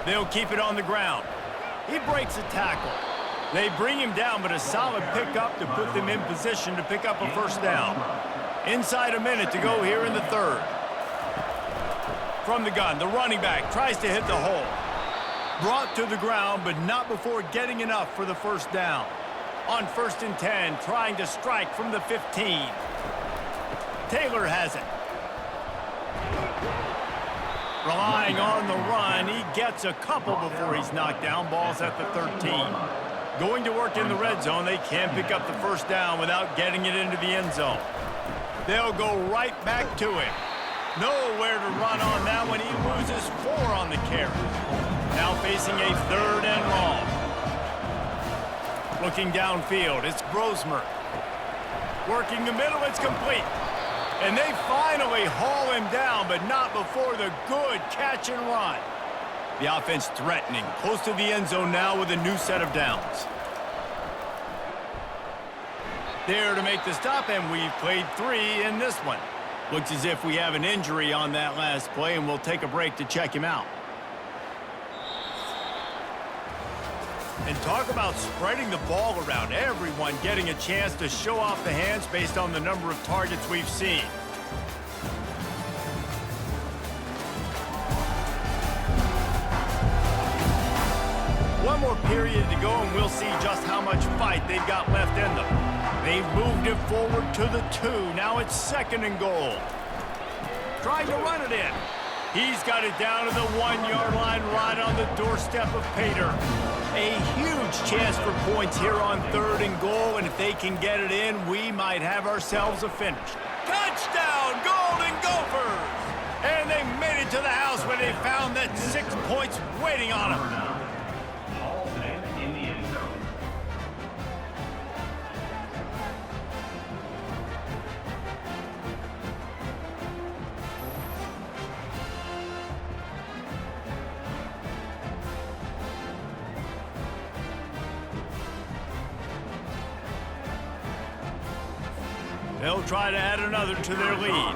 They'll keep it on the ground. He breaks a tackle. They bring him down, but a solid pickup to put them in position to pick up a 1st down. Inside a minute to go here in the 3rd. From the gun, the running back tries to hit the hole. Brought to the ground, but not before getting enough for the 1st down. On 1st and 10, trying to strike from the 15. Taylor has it. Relying on the run, he gets a couple before he's knocked down. Ball's at the 13. Going to work in the red zone, they can't pick up the 1st down without getting it into the end zone. They'll go right back to him. Nowhere to run on that one. He loses 4 on the carry. Now facing a 3rd and long. Looking downfield, it's Brosmer. Working the middle, it's complete. And they finally haul him down, but not before the good catch and run. The offense threatening, close to the end zone now with a new set of downs. There to make the stop, and we've played 3 in this one. Looks as if we have an injury on that last play, and we'll take a break to check him out. And talk about spreading the ball around, everyone getting a chance to show off the hands based on the number of targets we've seen. One more period to go, and we'll see just how much fight they've got left in them. They've moved it forward to the 2. Now it's 2nd and goal. Trying to run it in. He's got it down to the 1-yard line right on the doorstep of Pater. A huge chance for points here on 3rd and goal, and if they can get it in, we might have ourselves a finish. Touchdown, Golden Gophers! And they made it to the house where they found that 6 points waiting on them. They'll try to add another to their lead.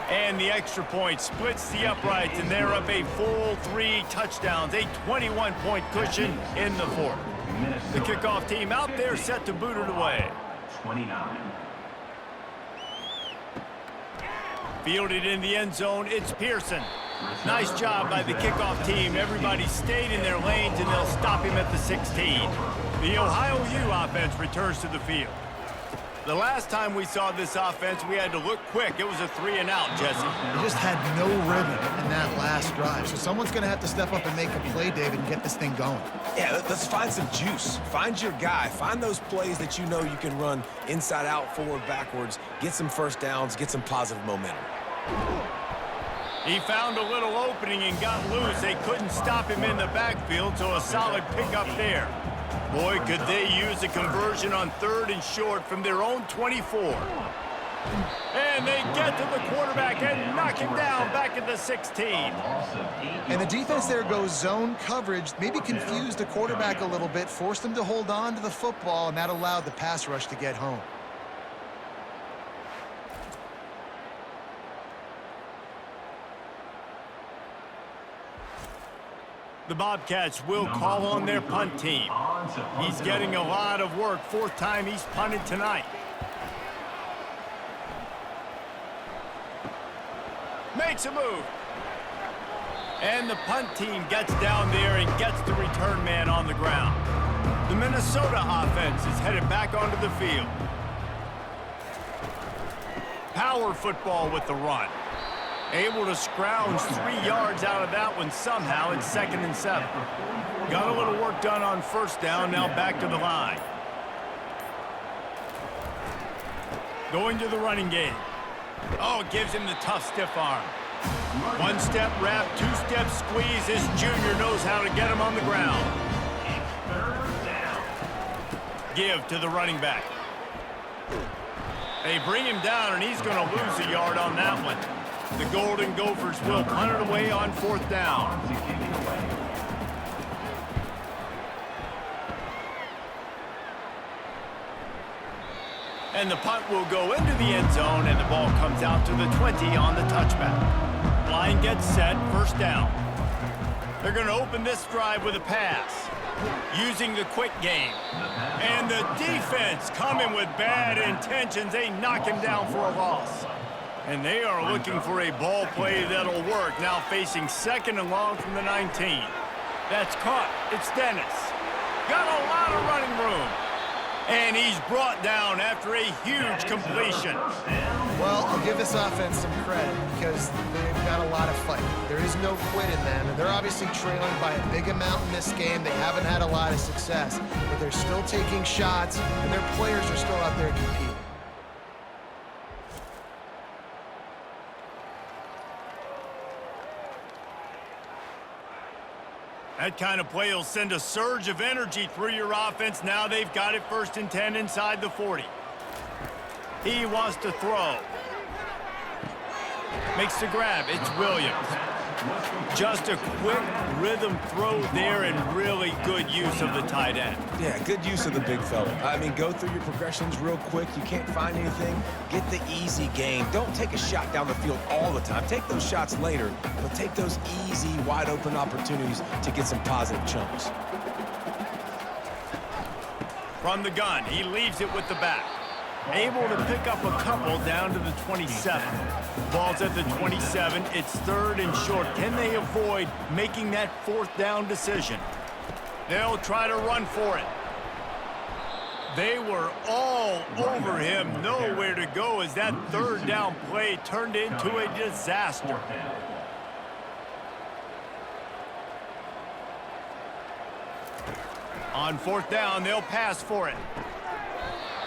And the extra point splits the uprights, and they're up a full 3 touchdowns, a 21-point cushion in the 4th. The kickoff team out there set to boot it away. 29. Fielded in the end zone, it's Pearson. Nice job by the kickoff team. Everybody stayed in their lanes, and they'll stop him at the 16. The Ohio U offense returns to the field. The last time we saw this offense, we had to look quick. It was a 3-and-out, Jesse. They just had no rhythm in that last drive. So someone's going to have to step up and make a play, David, and get this thing going. Yeah, let's find some juice. Find your guy. Find those plays that you know you can run inside out, forward, backwards, get some first downs, get some positive momentum. He found a little opening and got loose. They couldn't stop him in the backfield, so a solid pickup there. Boy, could they use a conversion on 3rd and short from their own 24. And they get to the quarterback and knock him down back at the 16. And the defense there goes zone coverage, maybe confused the quarterback a little bit, forced him to hold on to the football, and that allowed the pass rush to get home. The Bobcats will call on their punt team. He's getting a lot of work. 4th time he's punted tonight. Makes a move. And the punt team gets down there and gets the return man on the ground. The Minnesota offense is headed back onto the field. Power football with the run. Able to scrounge 3 yards out of that one somehow. It's 2nd and 7. Got a little work done on 1st down, now back to the line. Going to the running game. Oh, it gives him the tough stiff arm. 1-step wrap, 2-step squeeze. This junior knows how to get him on the ground. Give to the running back. They bring him down, and he's going to lose a yard on that one. The Golden Gophers will punt it away on 4th down. And the punt will go into the end zone, and the ball comes out to the 20 on the touchback. Line gets set, 1st down. They're going to open this drive with a pass, using the quick game. And the defense coming with bad intentions. They knock him down for a loss. And they are looking for a ball play that'll work. Now facing 2nd and long from the 19. That's caught. It's Dennis. Got a lot of running room. And he's brought down after a huge completion. Well, I'll give this offense some credit because they've got a lot of fight. There is no quit in them, and they're obviously trailing by a big amount in this game. They haven't had a lot of success, but they're still taking shots, and their players are still out there competing. That kind of play will send a surge of energy through your offense. Now they've got it 1st and 10 inside the 40. He wants to throw. Makes the grab. It's Williams. Just a quick rhythm throw there and really good use of the tight end. Yeah, good use of the big fella. I mean, go through your progressions real quick. You can't find anything. Get the easy gain. Don't take a shot down the field all the time. Take those shots later, but take those easy, wide-open opportunities to get some positive chunks. From the gun, he leaves it with the back. Able to pick up a couple down to the 27. Ball's at the 27. It's 3rd and short. Can they avoid making that 4th down decision? They'll try to run for it. They were all over him. Nowhere to go as that 3rd down play turned into a disaster. On 4th down, they'll pass for it.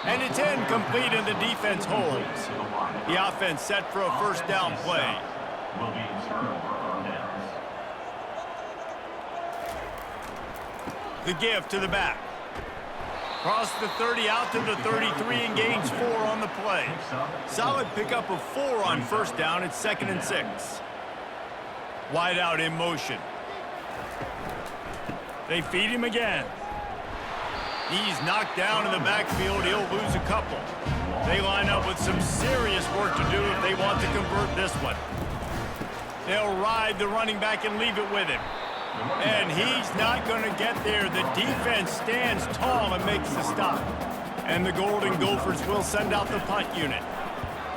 And it's incomplete, and the defense holds. The offense set for a 1st down play. Will be turnover on downs. The give to the back. Cross the 30 out to the 33 and gains 4 on the play. Solid pickup of 4 on 1st down. It's 2nd and 6. Wide out in motion. They feed him again. He's knocked down in the backfield. He'll lose a couple. They line up with some serious work to do if they want to convert this one. They'll ride the running back and leave it with him. And he's not going to get there. The defense stands tall and makes the stop. And the Golden Gophers will send out the punt unit.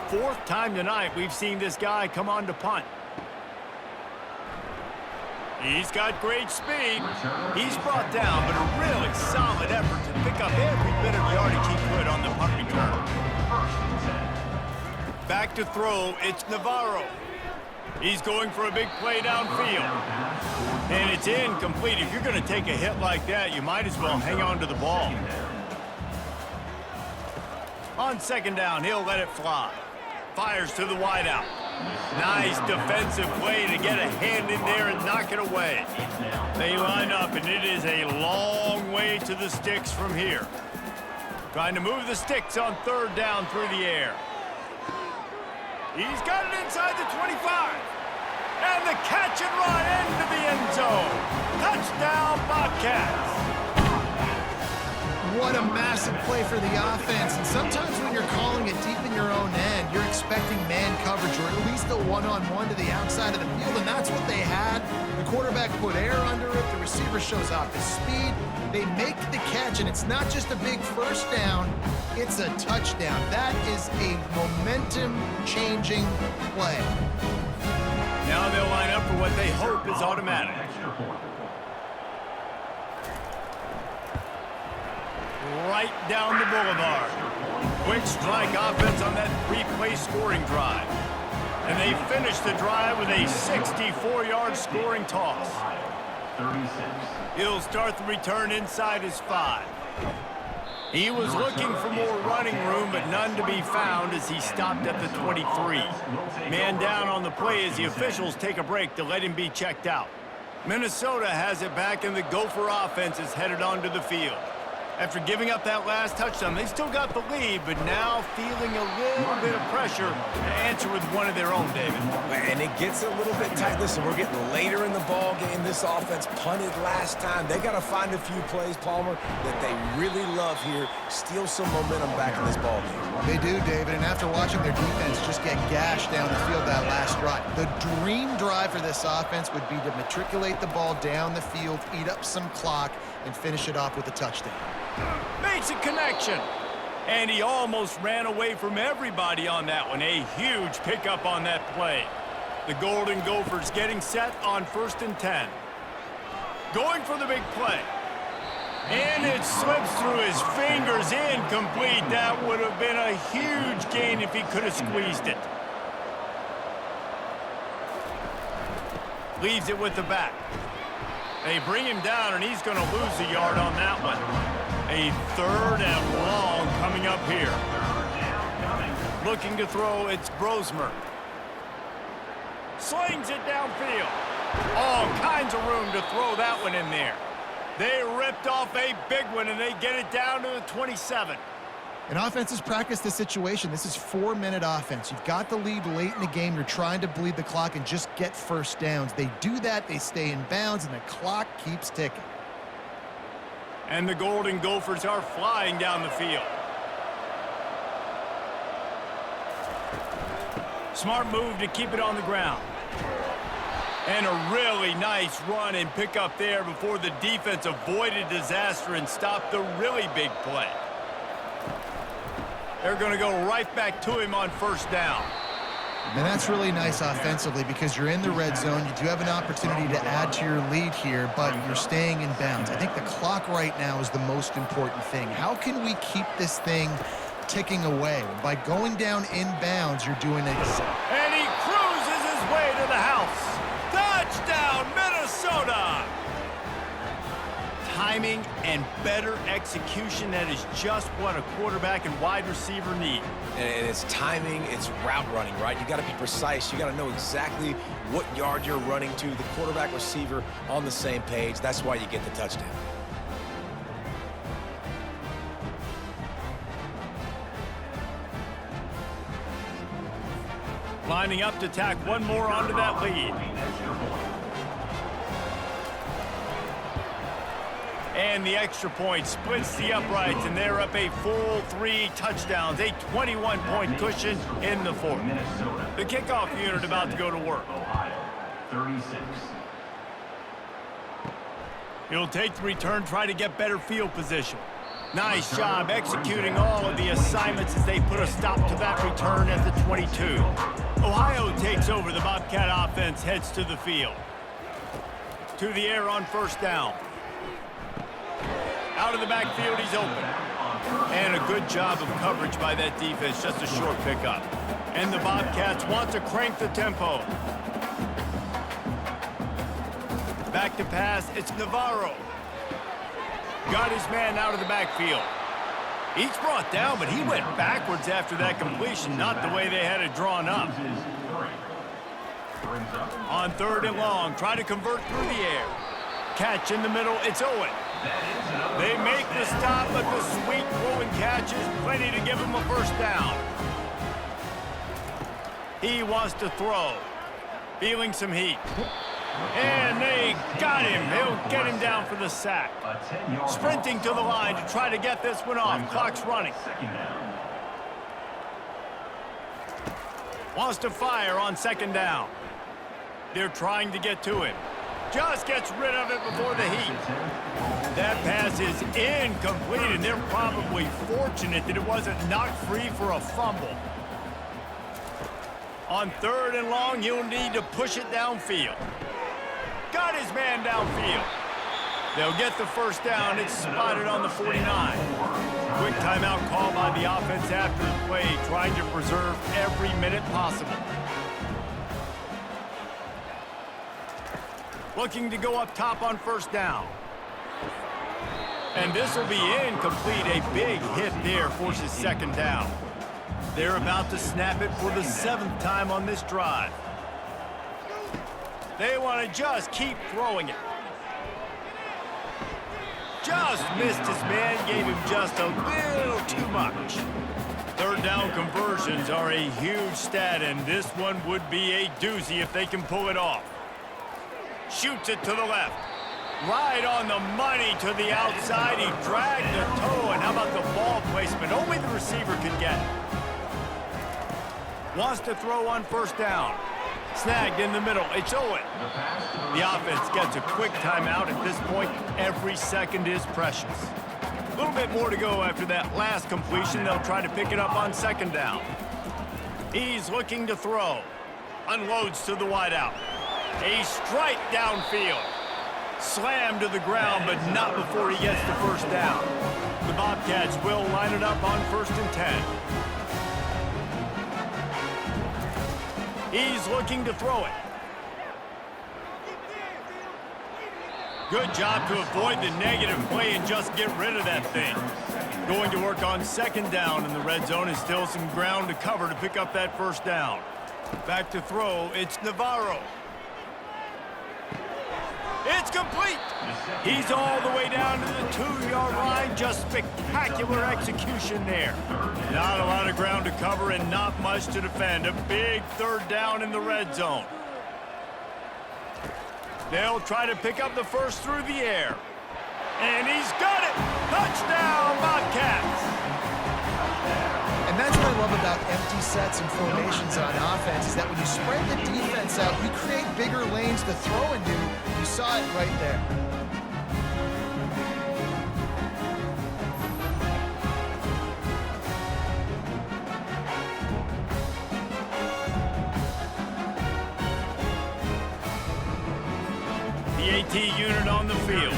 4th time tonight we've seen this guy come on to punt. He's got great speed. He's brought down, but a really solid effort to pick up every bit of yardage he could on the punt return. Back to throw, it's Navarro. He's going for a big play downfield. And it's incomplete. If you're going to take a hit like that, you might as well hang on to the ball. On 2nd down, he'll let it fly. Fires to the wideout. Nice defensive play to get a hand in there and knock it away. They line up, and it is a long way to the sticks from here. Trying to move the sticks on 3rd down through the air. He's got it inside the 25. And the catch and run into the end zone. Touchdown, Bobcats. What a massive play for the offense. And sometimes when you're calling it deep in your own end, you're expecting man coverage or at least a one-on-one to the outside of the field, and that's what they had. The quarterback put air under it. The receiver shows off his speed. They make the catch, and it's not just a big 1st down. It's a touchdown. That is a momentum-changing play. Now they'll line up for what they hope is automatic. Right down the boulevard. Quick strike offense on that 3-play scoring drive. And they finish the drive with a 64-yard scoring toss. 36. He'll start the return inside his 5. He was looking for more running room, but none to be found as he stopped at the 23. Man down on the play as the officials take a break to let him be checked out. Minnesota has it back, and the Gopher offense is headed onto the field. After giving up that last touchdown, they still got the lead, but now feeling a little bit of pressure to answer with one of their own, David. And it gets a little bit tight. Listen, we're getting later in the ball game. This offense punted last time. They got to find a few plays, Palmer, that they really love here. Steal some momentum back in this ball game. They do, David, and after watching their defense just get gashed down the field that last drive, the dream drive for this offense would be to matriculate the ball down the field, eat up some clock, and finish it off with a touchdown. Makes a connection. And he almost ran away from everybody on that one. A huge pickup on that play. The Golden Gophers getting set on 1st and 10. Going for the big play. And it slips through his fingers, incomplete. That would have been a huge gain if he could have squeezed it. Leaves it with the back. They bring him down, and he's going to lose a yard on that one. A 3rd and long coming up here. Looking to throw, it's Brosmer. Slings it downfield. All kinds of room to throw that one in there. They ripped off a big one, and they get it down to the 27. And offenses practice this situation. This is 4-minute offense. You've got the lead late in the game. You're trying to bleed the clock and just get first downs. They do that. They stay in bounds, and the clock keeps ticking. And the Golden Gophers are flying down the field. Smart move to keep it on the ground. And a really nice run and pick up there before the defense avoided disaster and stopped the really big play. They're going to go right back to him on first down. And that's really nice offensively because you're in the red zone. You do have an opportunity to add to your lead here, but you're staying in bounds. I think the clock right now is the most important thing. How can we keep this thing ticking away? By going down in bounds, you're doing it. And he cruises his way to the house. Touchdown, Minnesota! Timing and better execution, that is just what a quarterback and wide receiver need. And it's timing, it's route running, right? You got to be precise. You got to know exactly what yard you're running to. The quarterback receiver on the same page. That's why you get the touchdown. Lining up to tack one more onto that lead. And the extra point splits the uprights, and they're up a full 3 touchdowns, a 21-point cushion in the fourth. The kickoff unit about to go to work. Ohio, 36. He'll take the return, try to get better field position. Nice job executing all of the assignments as they put a stop to that return at the 22. Ohio takes over. The Bobcat offense heads to the field. To the air on first down. Out of the backfield, he's open. And a good job of coverage by that defense, just a short pickup. And the Bobcats want to crank the tempo. Back to pass, it's Navarro. Got his man out of the backfield. He's brought down, but he went backwards after that completion, not the way they had it drawn up. On third and long, try to convert through the air. Catch in the middle, it's Owen. They make the stop, but the sweet throwing catch is plenty to give him a first down. He wants to throw. Feeling some heat. And they got him. He'll get him down for the sack. Sprinting to the line to try to get this one off. Clock's running. Wants to fire on second down. They're trying to get to him. Just gets rid of it before the heat. That pass is incomplete, and they're probably fortunate that it wasn't knocked free for a fumble. On third and long, you'll need to push it downfield. Got his man downfield. They'll get the first down. It's spotted on the 49. Quick timeout call by the offense after the play, trying to preserve every minute possible. Looking to go up top on first down. And this will be incomplete. A big hit there forces second down. They're about to snap it for the 7th time on this drive. They want to just keep throwing it. Just missed his man, gave him just a little too much. Third down conversions are a huge stat, and this one would be a doozy if they can pull it off. Shoots it to the left. Right on the money to the outside. He dragged the toe, and how about the ball placement? Only the receiver can get it. Wants to throw on first down. Snagged in the middle. It's Owen. The offense gets a quick timeout at this point. Every second is precious. A little bit more to go after that last completion. They'll try to pick it up on second down. He's looking to throw. Unloads to the wideout. A strike downfield. Slammed to the ground, but not before he gets the first down. The Bobcats will line it up on 1st and 10. He's looking to throw it. Good job to avoid the negative play and just get rid of that thing. Going to work on second down in the red zone, is still some ground to cover to pick up that first down. Back to throw, it's Navarro. It's complete. He's all the way down to the 2-yard line. Just spectacular execution there. Not a lot of ground to cover and not much to defend. A big third down in the red zone. They'll try to pick up the first through the air. And he's got it! Touchdown, Bobcats! And that's what I love about empty sets and formations on offense, is that when you spread the defense out, you create bigger lanes to throw into. You saw it right there. The AT unit on the field.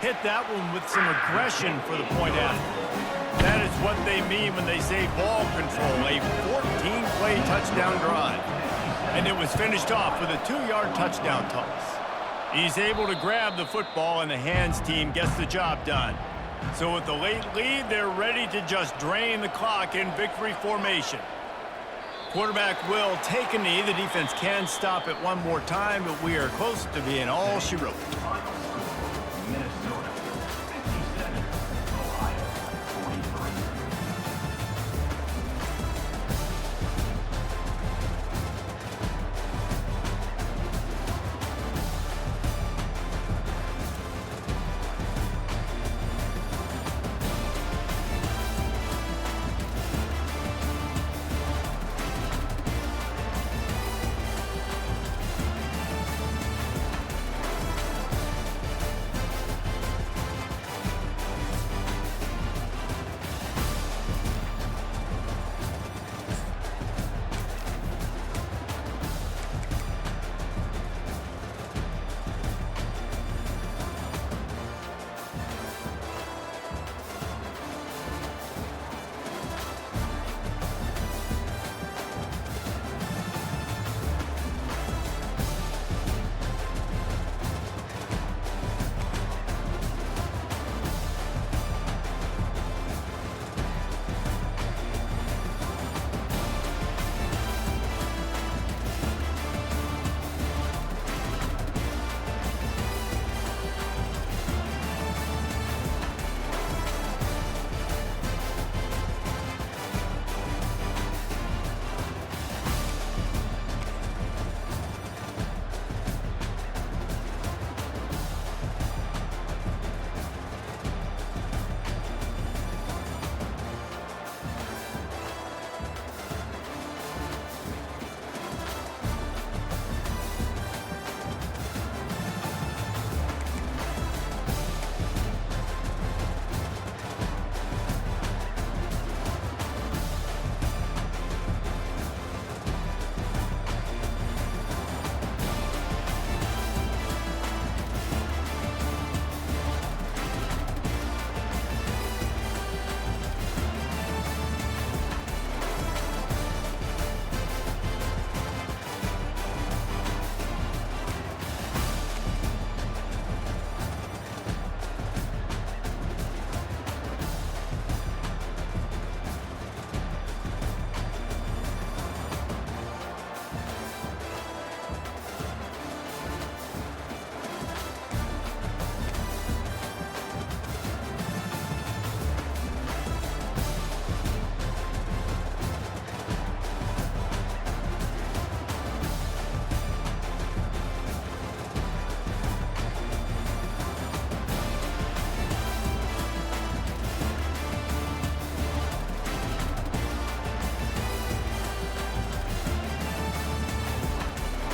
Hit that one with some aggression for the point after. That is what they mean when they say ball control, a 14-play touchdown drive. And it was finished off with a 2-yard touchdown toss. He's able to grab the football, and the hands team gets the job done. So with the late lead, they're ready to just drain the clock in victory formation. Quarterback will take a knee. The defense can stop it one more time, but we are close to being all she wrote.